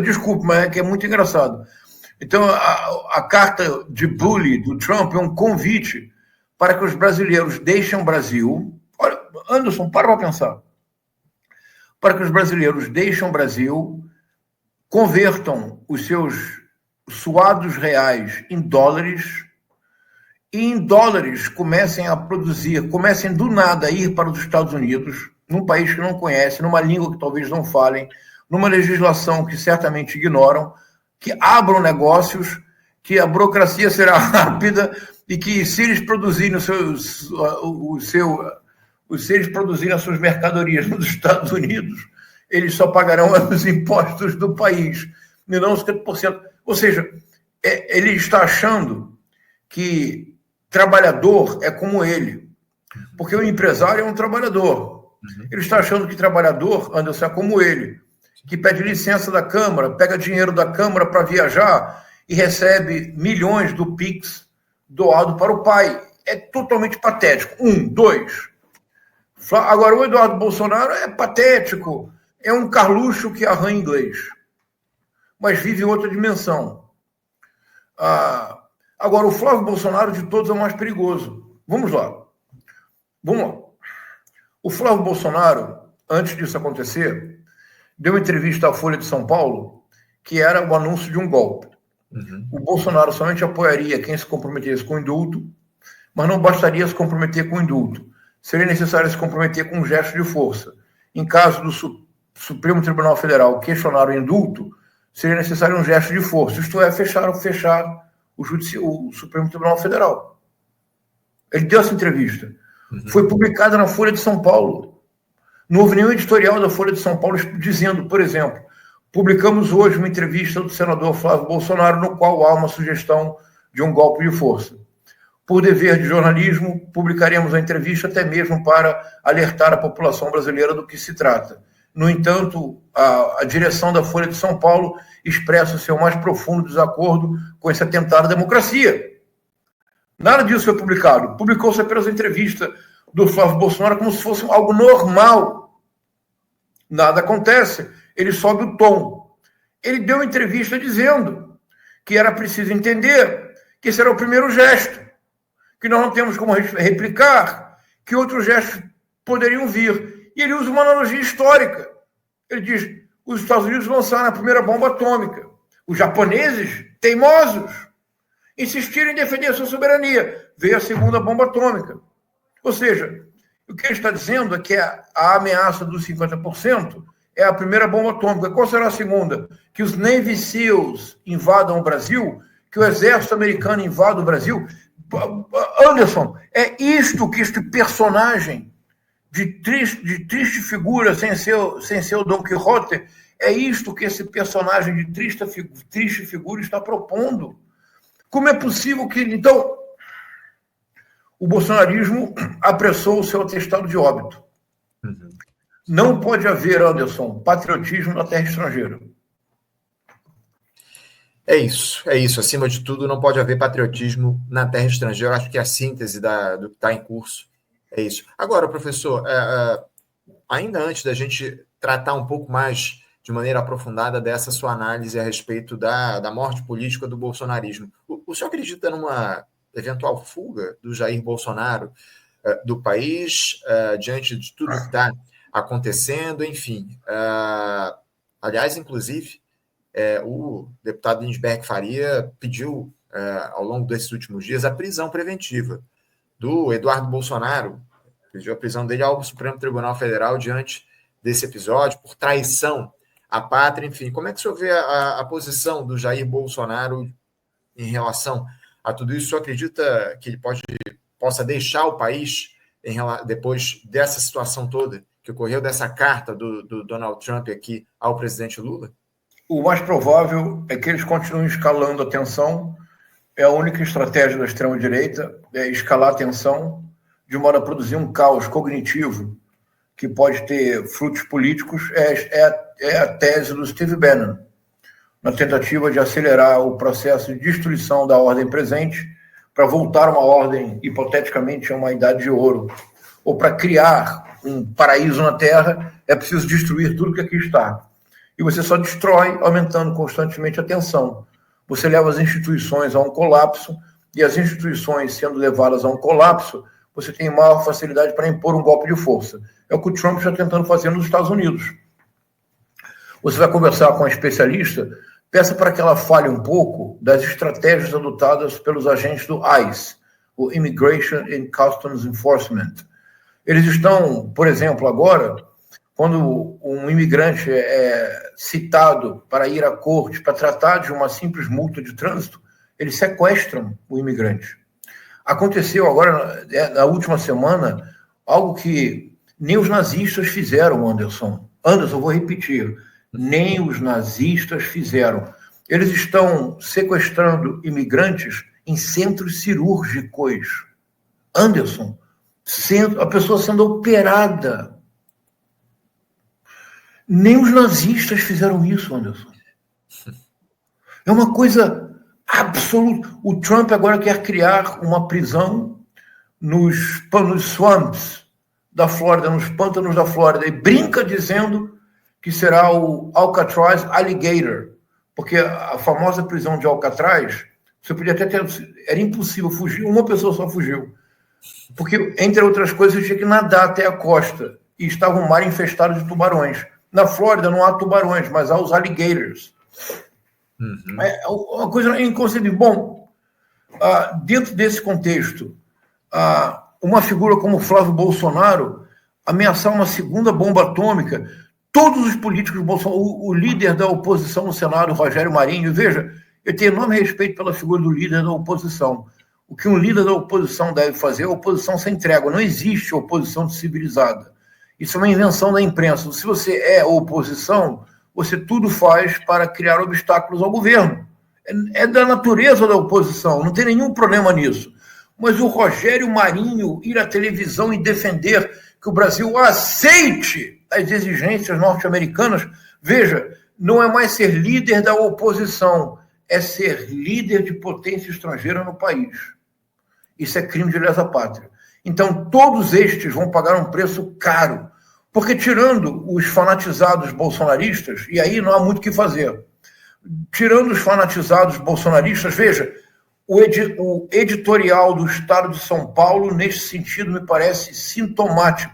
Speaker 2: Desculpe, mas é que é muito engraçado. Então, a carta de bully do Trump é um convite para que os brasileiros deixem o Brasil. Olha, Anderson, para pensar. Para que os brasileiros deixem o Brasil, convertam os seus suados reais em dólares e em dólares comecem a produzir, comecem do nada a ir para os Estados Unidos, num país que não conhecem, numa língua que talvez não falem, numa legislação que certamente ignoram, que abram negócios, que a burocracia será rápida e que, se eles produzirem se eles produzirem as suas mercadorias nos Estados Unidos, eles só pagarão os impostos do país, e não os 50%. Ou seja, ele está achando que trabalhador é como ele, porque o empresário é um trabalhador. Ele está achando que trabalhador, Anderson, é como ele, que pede licença da Câmara, pega dinheiro da Câmara para viajar e recebe milhões do Pix doado para o pai. É totalmente patético. 1, 2. Agora, o Eduardo Bolsonaro é patético. É um Carluxo que arranha inglês, mas vive em outra dimensão. Agora, o Flávio Bolsonaro de todos é o mais perigoso. Vamos lá. O Flávio Bolsonaro, antes disso acontecer, deu uma entrevista à Folha de São Paulo, que era o anúncio de um golpe. O Bolsonaro somente apoiaria quem se comprometesse com o indulto, mas não bastaria se comprometer com o indulto. Seria necessário se comprometer com um gesto de força. Em caso do Supremo Tribunal Federal questionar o indulto, seria necessário um gesto de força, isto é, fechar o Supremo Tribunal Federal. Ele deu essa entrevista. Foi publicada na Folha de São Paulo. Não houve nenhum editorial da Folha de São Paulo dizendo, por exemplo, publicamos hoje uma entrevista do senador Flávio Bolsonaro, no qual há uma sugestão de um golpe de força. Por dever de jornalismo, publicaremos a entrevista até mesmo para alertar a população brasileira do que se trata. No entanto, a direção da Folha de São Paulo expressa o seu mais profundo desacordo com esse atentado à democracia. Nada disso foi publicado. Publicou-se apenas a entrevista do Flávio Bolsonaro como se fosse algo normal. Nada acontece. Ele sobe o tom. Ele deu uma entrevista dizendo que era preciso entender que esse era o primeiro gesto, que nós não temos como replicar, que outros gestos poderiam vir. E ele usa uma analogia histórica. Ele diz, os Estados Unidos lançaram a primeira bomba atômica. Os japoneses, teimosos, insistiram em defender a sua soberania. Veio a segunda bomba atômica. Ou seja, o que ele está dizendo é que a ameaça dos 50% é a primeira bomba atômica. Qual será a segunda? Que os Navy SEALs invadam o Brasil, que o exército americano invada o Brasil. Anderson, é isto que este personagem de triste figura, sem ser o Don Quixote, é isto que esse personagem de triste figura está propondo. Como é possível que, então, o bolsonarismo apressou o seu atestado de óbito? Não pode haver, Anderson, patriotismo na terra estrangeira.
Speaker 1: É isso. Acima de tudo, não pode haver patriotismo na terra estrangeira. Eu acho que a síntese do que está em curso é isso. Agora, professor, ainda antes da gente tratar um pouco mais de maneira aprofundada dessa sua análise a respeito da morte política do bolsonarismo, o senhor acredita numa eventual fuga do Jair Bolsonaro do país diante de tudo que está acontecendo? Enfim, aliás, inclusive, o deputado Lindbergh Faria pediu, ao longo desses últimos dias, a prisão preventiva do Eduardo Bolsonaro, pediu a prisão dele ao Supremo Tribunal Federal diante desse episódio, por traição à pátria. Enfim, como é que o senhor vê a posição do Jair Bolsonaro em relação a tudo isso? O senhor acredita que ele possa deixar o país depois dessa situação toda que ocorreu, dessa carta do Donald Trump aqui ao presidente Lula?
Speaker 2: O mais provável é que eles continuem escalando a tensão. É a única estratégia da extrema-direita, é escalar a tensão de modo a produzir um caos cognitivo que pode ter frutos políticos. É a tese do Steve Bannon, na tentativa de acelerar o processo de destruição da ordem presente para voltar a uma ordem, hipoteticamente, a uma idade de ouro, ou para criar um paraíso na Terra, é preciso destruir tudo que aqui está. E você só destrói aumentando constantemente a tensão. Você leva as instituições a um colapso, e as instituições sendo levadas a um colapso, você tem maior facilidade para impor um golpe de força. É o que o Trump está tentando fazer nos Estados Unidos. Você vai conversar com a especialista, peça para que ela fale um pouco das estratégias adotadas pelos agentes do ICE, o Immigration and Customs Enforcement. Eles estão, por exemplo, agora, quando um imigrante é citado para ir à corte para tratar de uma simples multa de trânsito, eles sequestram o imigrante. Aconteceu agora, na última semana, algo que nem os nazistas fizeram, Anderson. Anderson, vou repetir, nem os nazistas fizeram. Eles estão sequestrando imigrantes em centros cirúrgicos. Anderson, a pessoa sendo operada. Nem os nazistas fizeram isso, Anderson. É uma coisa absoluta. O Trump agora quer criar uma prisão nos swamps da Flórida, nos pântanos da Flórida, e brinca dizendo que será o Alcatraz Alligator, porque a famosa prisão de Alcatraz, você podia até ter... Era impossível fugir, uma pessoa só fugiu. Porque, entre outras coisas, tinha que nadar até a costa, e estava um mar infestado de tubarões. Na Flórida não há tubarões, mas há os alligators. Uhum. É uma coisa inconcebível. Bom, dentro desse contexto, uma figura como Flávio Bolsonaro ameaçar uma segunda bomba atômica, todos os políticos Bolsonaro, o líder da oposição no Senado, Rogério Marinho, veja, eu tenho enorme respeito pela figura do líder da oposição. O que um líder da oposição deve fazer, a oposição sem trégua. Não existe oposição civilizada. Isso é uma invenção da imprensa. Se você é oposição, você tudo faz para criar obstáculos ao governo. É da natureza da oposição, não tem nenhum problema nisso. Mas o Rogério Marinho ir à televisão e defender que o Brasil aceite as exigências norte-americanas, veja, não é mais ser líder da oposição, é ser líder de potência estrangeira no país. Isso é crime de lesa pátria. Então, todos estes vão pagar um preço caro, porque tirando os fanatizados bolsonaristas, e aí não há muito o que fazer, tirando os fanatizados bolsonaristas, veja, o editorial do Estado de São Paulo, neste sentido, me parece sintomático.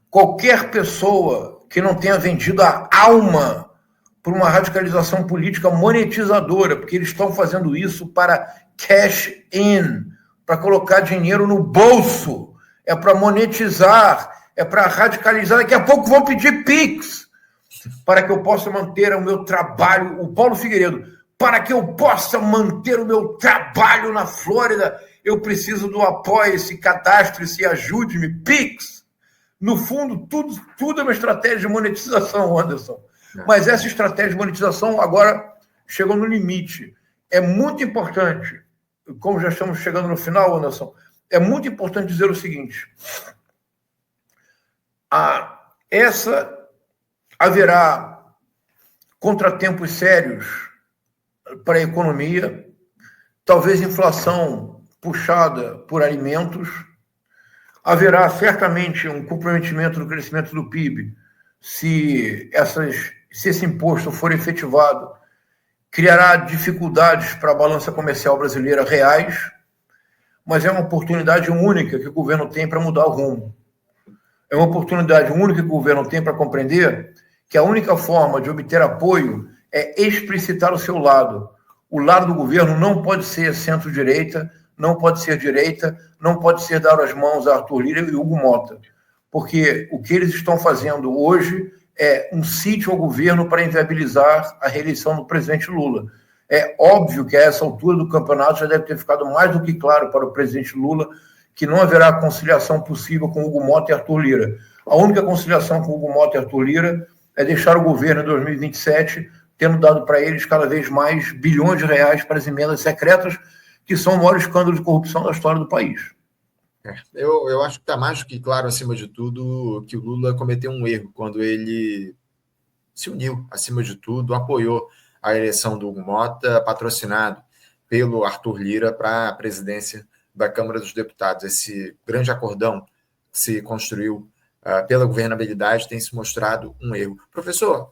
Speaker 2: Qualquer pessoa que não tenha vendido a alma por uma radicalização política monetizadora, porque eles estão fazendo isso para cash in, para colocar dinheiro no bolso, é para monetizar, é para radicalizar. Daqui a pouco vão pedir Pix para que eu possa manter o meu trabalho. O Paulo Figueiredo, para que eu possa manter o meu trabalho na Flórida, eu preciso do apoio-se, cadastre-se, ajude-me, Pix. No fundo, tudo é uma estratégia de monetização, Anderson. Mas essa estratégia de monetização agora chegou no limite. É muito importante, como já estamos chegando no final, Anderson, é muito importante dizer o seguinte: haverá contratempos sérios para a economia, talvez inflação puxada por alimentos, haverá certamente um comprometimento do crescimento do PIB se esse imposto for efetivado, criará dificuldades para a balança comercial brasileira reais, mas é uma oportunidade única que o governo tem para mudar o rumo. É uma oportunidade única que o governo tem para compreender que a única forma de obter apoio é explicitar o seu lado. O lado do governo não pode ser centro-direita, não pode ser direita, não pode ser dar as mãos a Arthur Lira e Hugo Mota, porque o que eles estão fazendo hoje é um sítio ao governo para inviabilizar a reeleição do presidente Lula. É óbvio que a essa altura do campeonato já deve ter ficado mais do que claro para o presidente Lula que não haverá conciliação possível com Hugo Mota e Arthur Lira. A única conciliação com Hugo Mota e Arthur Lira é deixar o governo em 2027 tendo dado para eles cada vez mais bilhões de reais para as emendas secretas, que são o maior escândalo de corrupção da história do país.
Speaker 1: Eu acho que está mais do que claro, acima de tudo, que o Lula cometeu um erro quando ele se uniu, acima de tudo, apoiou a eleição do Hugo Mota, patrocinado pelo Arthur Lira para a presidência da Câmara dos Deputados. Esse grande acordão que se construiu pela governabilidade tem se mostrado um erro. Professor,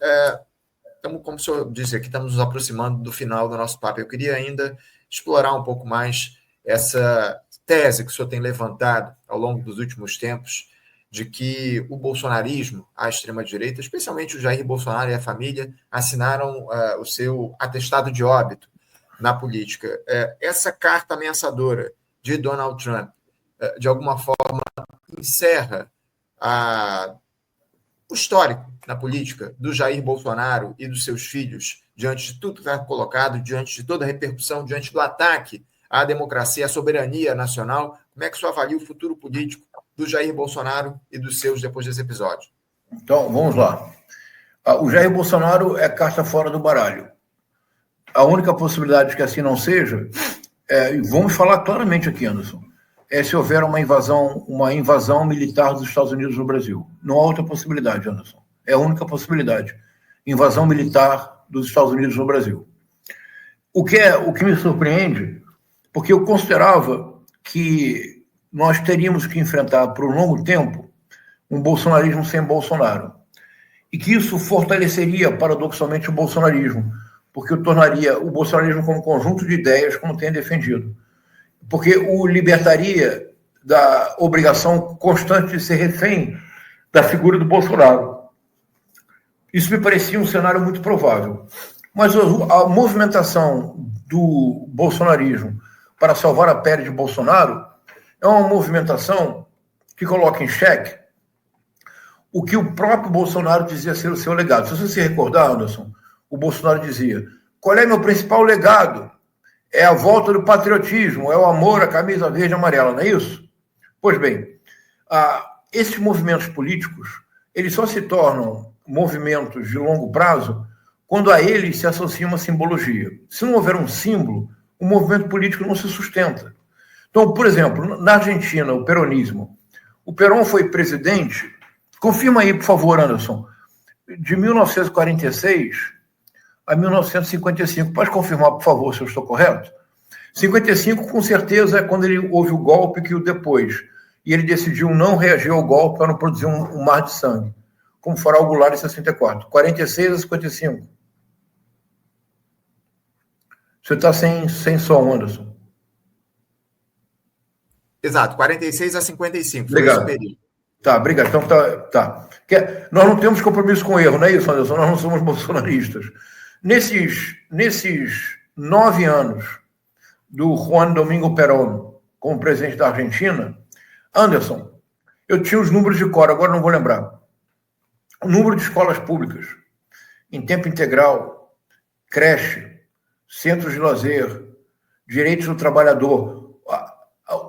Speaker 1: como o senhor disse aqui, estamos nos aproximando do final do nosso papo. Eu queria ainda explorar um pouco mais essa tese que o senhor tem levantado ao longo dos últimos tempos, de que o bolsonarismo, a extrema-direita, especialmente o Jair Bolsonaro e a família, assinaram o seu atestado de óbito na política. Essa carta ameaçadora de Donald Trump, de alguma forma, encerra o histórico na política do Jair Bolsonaro e dos seus filhos, diante de tudo que está colocado, diante de toda a repercussão, diante do ataque à democracia, à soberania nacional? Como é que o senhor avalia o futuro político do Jair Bolsonaro e dos seus depois desse episódio?
Speaker 2: Então, vamos lá. O Jair Bolsonaro é carta fora do baralho. A única possibilidade de que assim não seja, e vamos falar claramente aqui, Anderson, é se houver uma invasão militar dos Estados Unidos no Brasil. Não há outra possibilidade, Anderson. É a única possibilidade. Invasão militar dos Estados Unidos no Brasil. O que me surpreende, porque eu considerava que nós teríamos que enfrentar por um longo tempo um bolsonarismo sem Bolsonaro. E que isso fortaleceria, paradoxalmente, o bolsonarismo, porque tornaria o bolsonarismo como conjunto de ideias, como tem defendido. Porque o libertaria da obrigação constante de ser refém da figura do Bolsonaro. Isso me parecia um cenário muito provável. Mas a movimentação do bolsonarismo para salvar a pele de Bolsonaro é uma movimentação que coloca em xeque o que o próprio Bolsonaro dizia ser o seu legado. Se você se recordar, Anderson, o Bolsonaro dizia: qual é meu principal legado? É a volta do patriotismo, é o amor à camisa verde e amarela, não é isso? Pois bem, esses movimentos políticos, eles só se tornam movimentos de longo prazo quando a eles se associa uma simbologia. Se não houver um símbolo, o movimento político não se sustenta. Então, por exemplo, na Argentina, o peronismo. O Perón foi presidente, confirma aí, por favor, Anderson, de 1946 a 1955. Pode confirmar, por favor, se eu estou correto? 55, com certeza, é quando houve o golpe que o depois. E ele decidiu não reagir ao golpe para não produzir um mar de sangue, como fará o Goulart em 64. 46 a 55. Você está sem som, Anderson.
Speaker 1: Exato, 46 a 55.
Speaker 2: Obrigado. Tá, obrigado. Então, tá. Nós não temos compromisso com erro, não é isso, Anderson? Nós não somos bolsonaristas. Nesses 9 anos do Juan Domingo Perón como presidente da Argentina, Anderson, eu tinha os números de cor, agora não vou lembrar. O número de escolas públicas em tempo integral, creche, centros de lazer, direitos do trabalhador.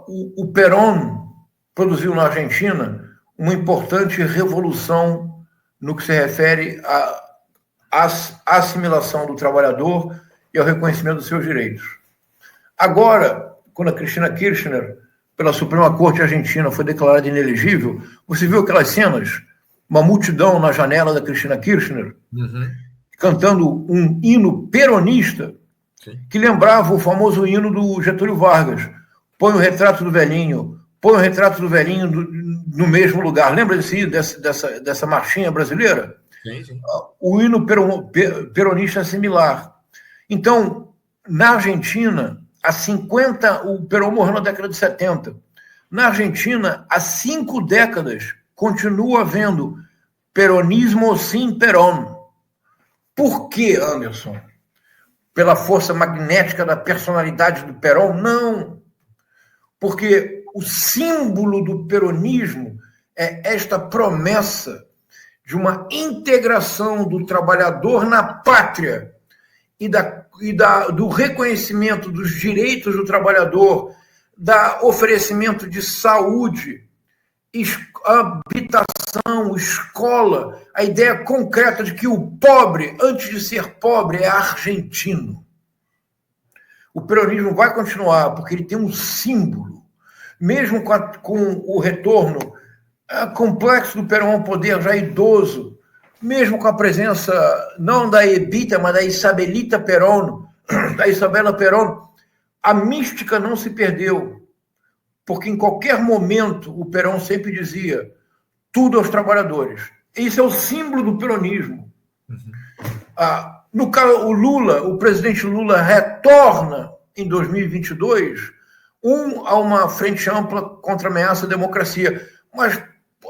Speaker 2: O Perón produziu na Argentina uma importante revolução no que se refere à assimilação do trabalhador e ao reconhecimento dos seus direitos. Agora, quando a Cristina Kirchner, pela Suprema Corte Argentina, foi declarada inelegível, você viu aquelas cenas? Uma multidão na janela da Cristina Kirchner, cantando um hino peronista, que lembrava o famoso hino do Getúlio Vargas. Põe o retrato do velhinho no mesmo lugar. Lembra dessa marchinha brasileira?
Speaker 1: Sim.
Speaker 2: O hino peronista é similar. Então, na Argentina, o Perón morreu na década de 70. Na Argentina, há 5 décadas, continua havendo peronismo sem Perón. Por quê, Anderson? Pela força magnética da personalidade do Perón? Não. Porque o símbolo do peronismo é esta promessa de uma integração do trabalhador na pátria do reconhecimento dos direitos do trabalhador, da oferecimento de saúde, habitação, escola, a ideia concreta de que o pobre, antes de ser pobre, é argentino. O peronismo vai continuar, porque ele tem um símbolo, mesmo com o retorno complexo do Perón ao poder, já idoso, mesmo com a presença não da Evita, mas da Isabelita Perón, da Isabela Perón, a mística não se perdeu, porque em qualquer momento o Perón sempre dizia tudo aos trabalhadores. Isso é o símbolo do peronismo. No caso, o presidente Lula retorna em 2022 a uma frente ampla contra a ameaça à democracia. Mas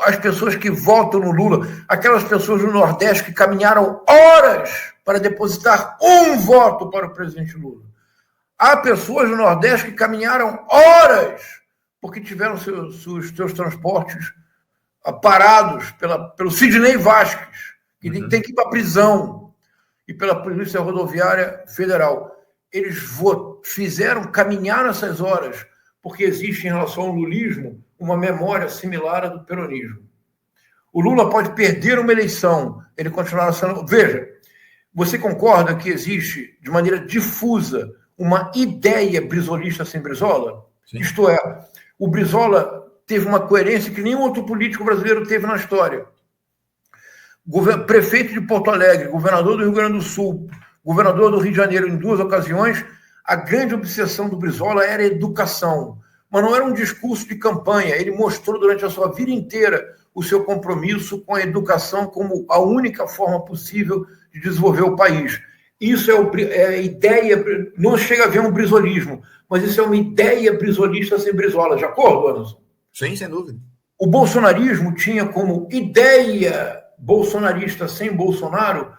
Speaker 2: as pessoas que votam no Lula, aquelas pessoas do Nordeste que caminharam horas para depositar um voto para o presidente Lula, Há pessoas no Nordeste que caminharam horas porque tiveram seus transportes parados pelo Sidney Vasquez, que tem que ir para a prisão, e pela Polícia Rodoviária Federal. Eles caminhar essas horas, porque existe em relação ao lulismo uma memória similar à do peronismo. O Lula pode perder uma eleição, ele continuará sendo... Veja, você concorda que existe, de maneira difusa, uma ideia brisolista sem Brizola? Sim. Isto é, o Brizola teve uma coerência que nenhum outro político brasileiro teve na história. Prefeito de Porto Alegre, governador do Rio Grande do Sul, governador do Rio de Janeiro em 2 ocasiões, a grande obsessão do Brizola era a educação. Mas não era um discurso de campanha, ele mostrou durante a sua vida inteira o seu compromisso com a educação como a única forma possível de desenvolver o país. Isso é a ideia, não chega a ver um brizolismo, mas isso é uma ideia brisolista sem Brizola. De acordo, Anderson?
Speaker 1: Sim, sem dúvida.
Speaker 2: O bolsonarismo tinha como ideia bolsonarista sem Bolsonaro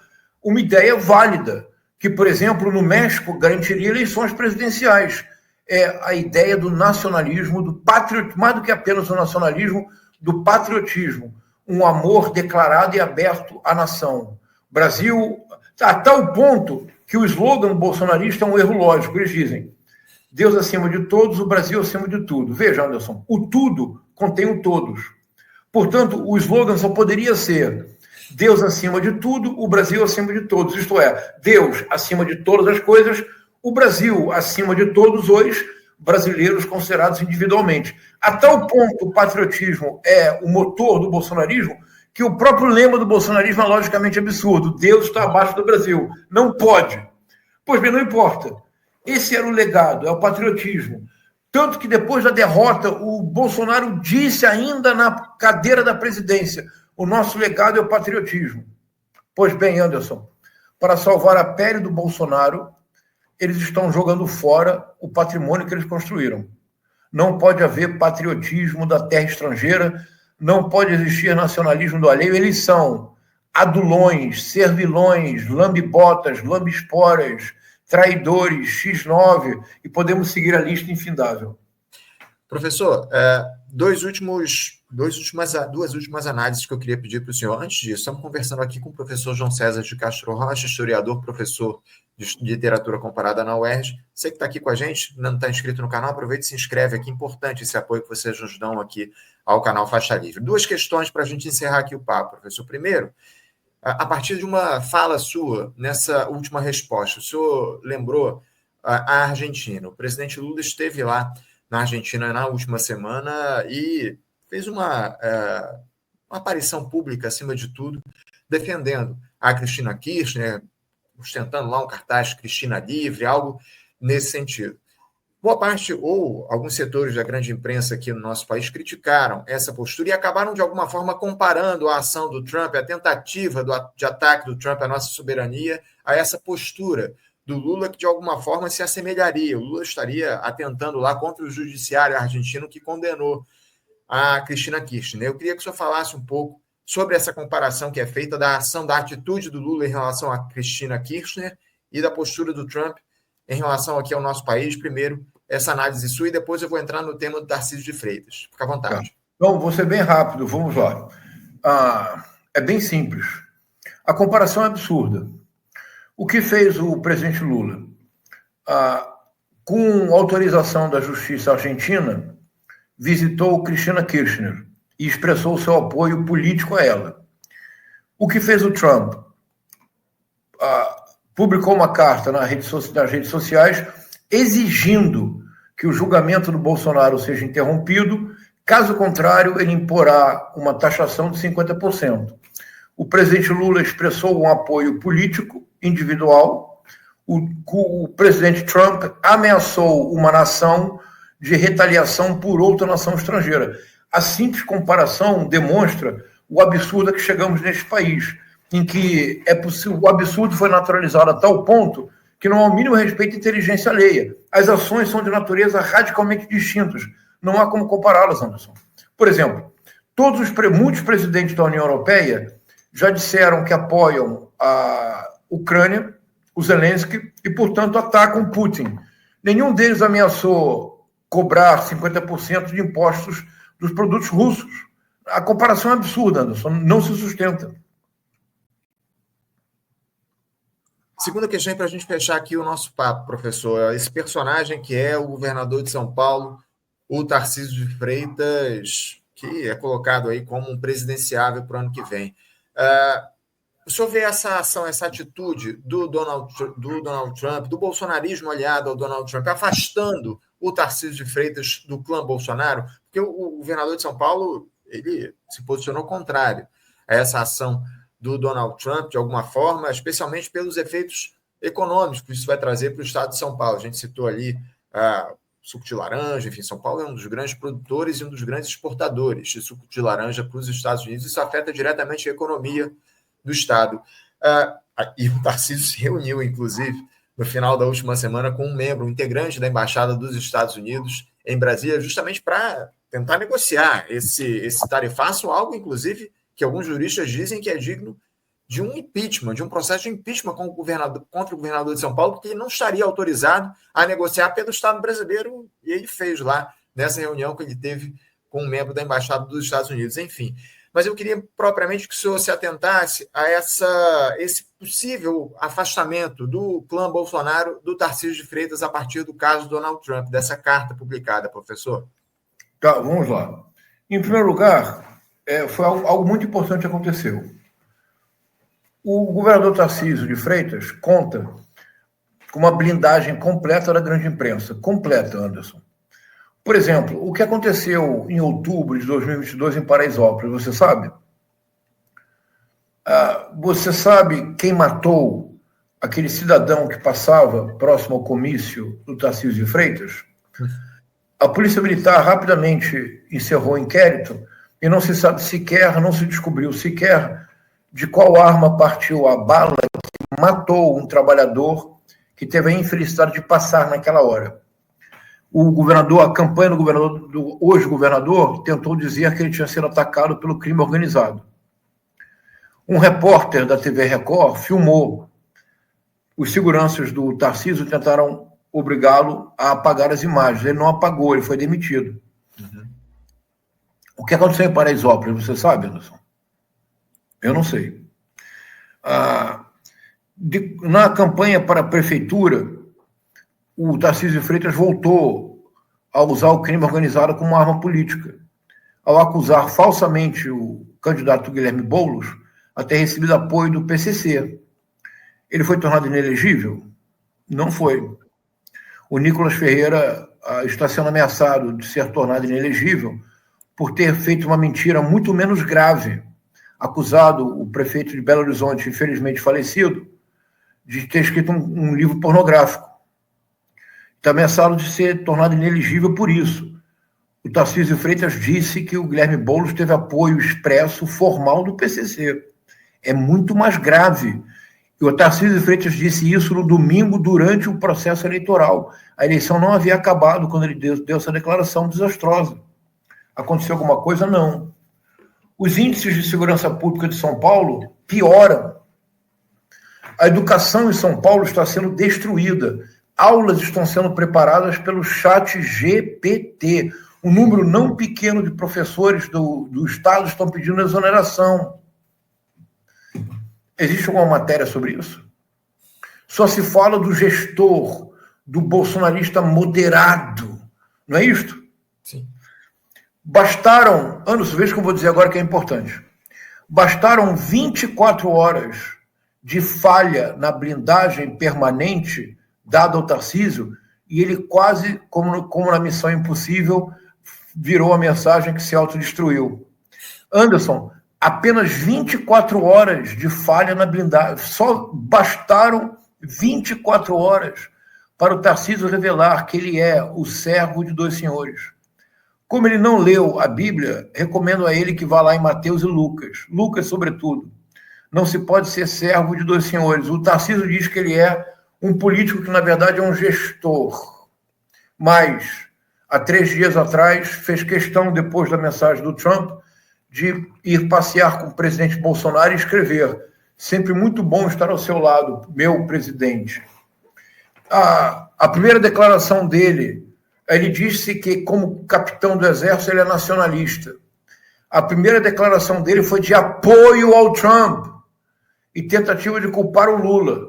Speaker 2: uma ideia válida, que, por exemplo, no México garantiria eleições presidenciais. É a ideia do nacionalismo, do patriotismo, mais do que apenas o nacionalismo, do patriotismo, um amor declarado e aberto à nação. Brasil, a tal ponto que o slogan bolsonarista é um erro lógico. Eles dizem: Deus acima de todos, o Brasil acima de tudo. Veja, Anderson, o tudo contém o todos. Portanto, o slogan só poderia ser Deus acima de tudo, o Brasil acima de todos. Isto é, Deus acima de todas as coisas, o Brasil acima de todos os brasileiros considerados individualmente. A tal ponto o patriotismo é o motor do bolsonarismo que o próprio lema do bolsonarismo é logicamente absurdo. Deus está abaixo do Brasil. Não pode. Pois bem, não importa. Esse era o legado, é o patriotismo. Tanto que depois da derrota, o Bolsonaro disse ainda na cadeira da presidência: o nosso legado é o patriotismo. Pois bem, Anderson, para salvar a pele do Bolsonaro, eles estão jogando fora o patrimônio que eles construíram. Não pode haver patriotismo da terra estrangeira, não pode existir nacionalismo do alheio. Eles são adulões, servilões, lambibotas, lambisporas, traidores, X9, e podemos seguir a lista infindável.
Speaker 1: Professor, duas últimas análises que eu queria pedir para o senhor. Antes disso, estamos conversando aqui com o professor João César de Castro Rocha, historiador, professor de literatura comparada na UERJ. Você que está aqui com a gente, não está inscrito no canal, aproveite e se inscreve aqui. Importante esse apoio que vocês nos dão aqui ao canal Faixa Livre. Duas questões para a gente encerrar aqui o papo, professor. Primeiro, a partir de uma fala sua nessa última resposta, o senhor lembrou a Argentina. O presidente Lula esteve lá na Argentina na última semana e fez uma aparição pública, acima de tudo, defendendo a Cristina Kirchner, ostentando lá um cartaz Cristina Livre, algo nesse sentido. Boa parte, ou alguns setores da grande imprensa aqui no nosso país, criticaram essa postura e acabaram, de alguma forma, comparando a ação do Trump, a tentativa de ataque do Trump à nossa soberania, a essa postura do Lula, que, de alguma forma, se assemelharia. O Lula estaria atentando lá contra o judiciário argentino que condenou a Cristina Kirchner. Eu queria que o senhor falasse um pouco sobre essa comparação que é feita da ação, da atitude do Lula em relação a Cristina Kirchner e da postura do Trump em relação aqui ao nosso país. Primeiro, essa análise sua, e depois eu vou entrar no tema do Tarcísio de Freitas. Fica à vontade.
Speaker 2: Então, vou ser bem rápido, vamos lá. É bem simples. A comparação é absurda. O que fez o presidente Lula? Com autorização da justiça argentina, visitou Cristina Kirchner e expressou seu apoio político a ela. O que fez o Trump? Publicou uma carta nas redes sociais exigindo que o julgamento do Bolsonaro seja interrompido, caso contrário, ele imporá uma taxação de 50%. O presidente Lula expressou um apoio político individual, o presidente Trump ameaçou uma nação de retaliação por outra nação estrangeira. A simples comparação demonstra o absurdo a que chegamos neste país, em que o absurdo foi naturalizado a tal ponto que não há o mínimo respeito à inteligência alheia. As ações são de natureza radicalmente distintas. Não há como compará-las, Anderson. Por exemplo, muitos presidentes da União Europeia já disseram que apoiam a Ucrânia, o Zelensky, e, portanto, atacam Putin. Nenhum deles ameaçou cobrar 50% de impostos dos produtos russos. A comparação é absurda, Anderson, não se sustenta.
Speaker 1: Segunda questão para a gente fechar aqui o nosso papo, professor. Esse personagem que é o governador de São Paulo, o Tarcísio de Freitas, que é colocado aí como um presidenciável para o ano que vem. O senhor vê essa ação, essa atitude do Donald Trump, do bolsonarismo aliado ao Donald Trump, afastando o Tarcísio de Freitas do clã Bolsonaro? Porque o governador de São Paulo, ele se posicionou contrário a essa ação do Donald Trump, de alguma forma, especialmente pelos efeitos econômicos que isso vai trazer para o estado de São Paulo. A gente citou ali suco de laranja, enfim, São Paulo é um dos grandes produtores e um dos grandes exportadores de suco de laranja para os Estados Unidos. Isso afeta diretamente a economia do estado. E o Tarcísio se reuniu, inclusive, no final da última semana com um membro, um integrante da Embaixada dos Estados Unidos em Brasília, justamente para tentar negociar esse tarifaço, algo, inclusive, que alguns juristas dizem que é digno de um impeachment, de um processo de impeachment contra o governador de São Paulo, porque ele não estaria autorizado a negociar pelo Estado brasileiro, e ele fez lá, nessa reunião que ele teve com um membro da Embaixada dos Estados Unidos. Enfim, mas eu queria propriamente que o senhor se atentasse a esse possível afastamento do clã Bolsonaro do Tarcísio de Freitas a partir do caso Donald Trump, dessa carta publicada, professor.
Speaker 2: Tá, vamos lá. Em primeiro lugar, foi algo muito importante que aconteceu. O governador Tarcísio de Freitas conta com uma blindagem completa da grande imprensa. Completa, Anderson. Por exemplo, o que aconteceu em outubro de 2022 em Paraisópolis, você sabe? Você sabe quem matou aquele cidadão que passava próximo ao comício do Tarcísio de Freitas? A Polícia Militar rapidamente encerrou o inquérito e não se sabe sequer, não se descobriu sequer de qual arma partiu a bala que matou um trabalhador que teve a infelicidade de passar naquela hora. A campanha do hoje governador, tentou dizer que ele tinha sido atacado pelo crime organizado. Um repórter da TV Record filmou. Os seguranças do Tarcísio tentaram obrigá-lo a apagar as imagens. Ele não apagou, ele foi demitido. Uhum. O que aconteceu em Paraisópolis, você sabe, Anderson? Eu não sei. Na campanha para a prefeitura, o Tarcísio de Freitas voltou a usar o crime organizado como arma política, ao acusar falsamente o candidato Guilherme Boulos a ter recebido apoio do PCC. Ele foi tornado inelegível? Não foi. O Nicolas Ferreira está sendo ameaçado de ser tornado inelegível por ter feito uma mentira muito menos grave, acusado o prefeito de Belo Horizonte, infelizmente falecido, de ter escrito um livro pornográfico. Está ameaçado de ser tornado inelegível por isso. O Tarcísio Freitas disse que o Guilherme Boulos teve apoio expresso formal do PCC. É muito mais grave. E o Tarcísio Freitas disse isso no domingo durante o processo eleitoral. A eleição não havia acabado quando ele deu essa declaração desastrosa. Aconteceu alguma coisa? Não. Os índices de segurança pública de São Paulo pioram. A educação em São Paulo está sendo destruída. Aulas estão sendo preparadas pelo chat GPT. Um número não pequeno de professores do Estado estão pedindo exoneração. Existe alguma matéria sobre isso? Só se fala do gestor, do bolsonarista moderado. Não é isto?
Speaker 1: Sim.
Speaker 2: Bastaram, Anderson, veja o que eu vou dizer agora que é importante. Bastaram 24 horas de falha na blindagem permanente dada ao Tarcísio e ele quase, como na Missão Impossível, virou a mensagem que se autodestruiu. Anderson, apenas 24 horas de falha na blindagem. Só bastaram 24 horas para o Tarcísio revelar que ele é o servo de dois senhores. Como ele não leu a Bíblia, recomendo a ele que vá lá em Mateus e Lucas. Lucas, sobretudo. Não se pode ser servo de dois senhores. O Tarcísio diz que ele é um político que, na verdade, é um gestor. Mas, há 3 dias atrás, fez questão, depois da mensagem do Trump, de ir passear com o presidente Bolsonaro e escrever: sempre muito bom estar ao seu lado, meu presidente. A primeira declaração dele, ele disse que, como capitão do Exército, ele é nacionalista. A primeira declaração dele foi de apoio ao Trump e tentativa de culpar o Lula.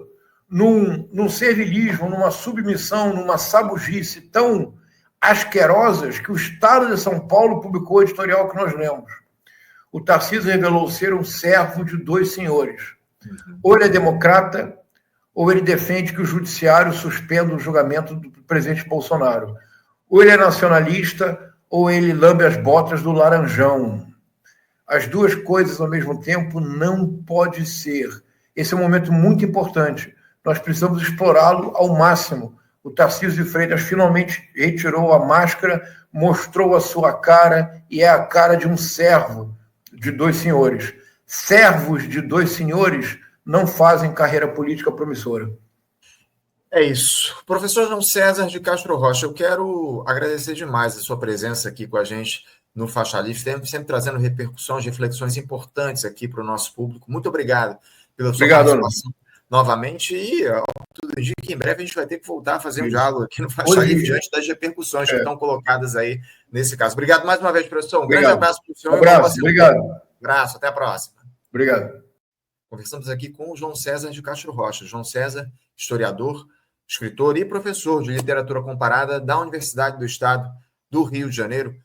Speaker 2: Num servilismo, numa submissão, numa sabugice tão asquerosas que o Estado de São Paulo publicou o editorial que nós lemos. O Tarcísio revelou ser um servo de dois senhores. Ou ele é democrata, ou ele defende que o judiciário suspenda o julgamento do presidente Bolsonaro. Ou ele é nacionalista, ou ele lambe as botas do Laranjão. As duas coisas ao mesmo tempo não pode ser. Esse é um momento muito importante. Nós precisamos explorá-lo ao máximo. O Tarcísio de Freitas finalmente retirou a máscara, mostrou a sua cara e é a cara de um servo de dois senhores. Servos de dois senhores não fazem carreira política promissora.
Speaker 1: É isso. Professor João César de Castro Rocha, eu quero agradecer demais a sua presença aqui com a gente no Faixa Livre, sempre trazendo repercussões, reflexões importantes aqui para o nosso público. Muito obrigado pela sua participação novamente e tudo indica que em breve a gente vai ter que voltar a fazer um diálogo aqui no Faixa Livre diante das repercussões que estão colocadas aí nesse caso. Obrigado mais uma vez, professor. Um grande abraço para o senhor.
Speaker 2: Um abraço, obrigado.
Speaker 1: Um abraço, até a próxima.
Speaker 2: Obrigado.
Speaker 1: Conversamos aqui com o João César de Castro Rocha. João César, historiador, escritor e professor de literatura comparada da Universidade do Estado do Rio de Janeiro.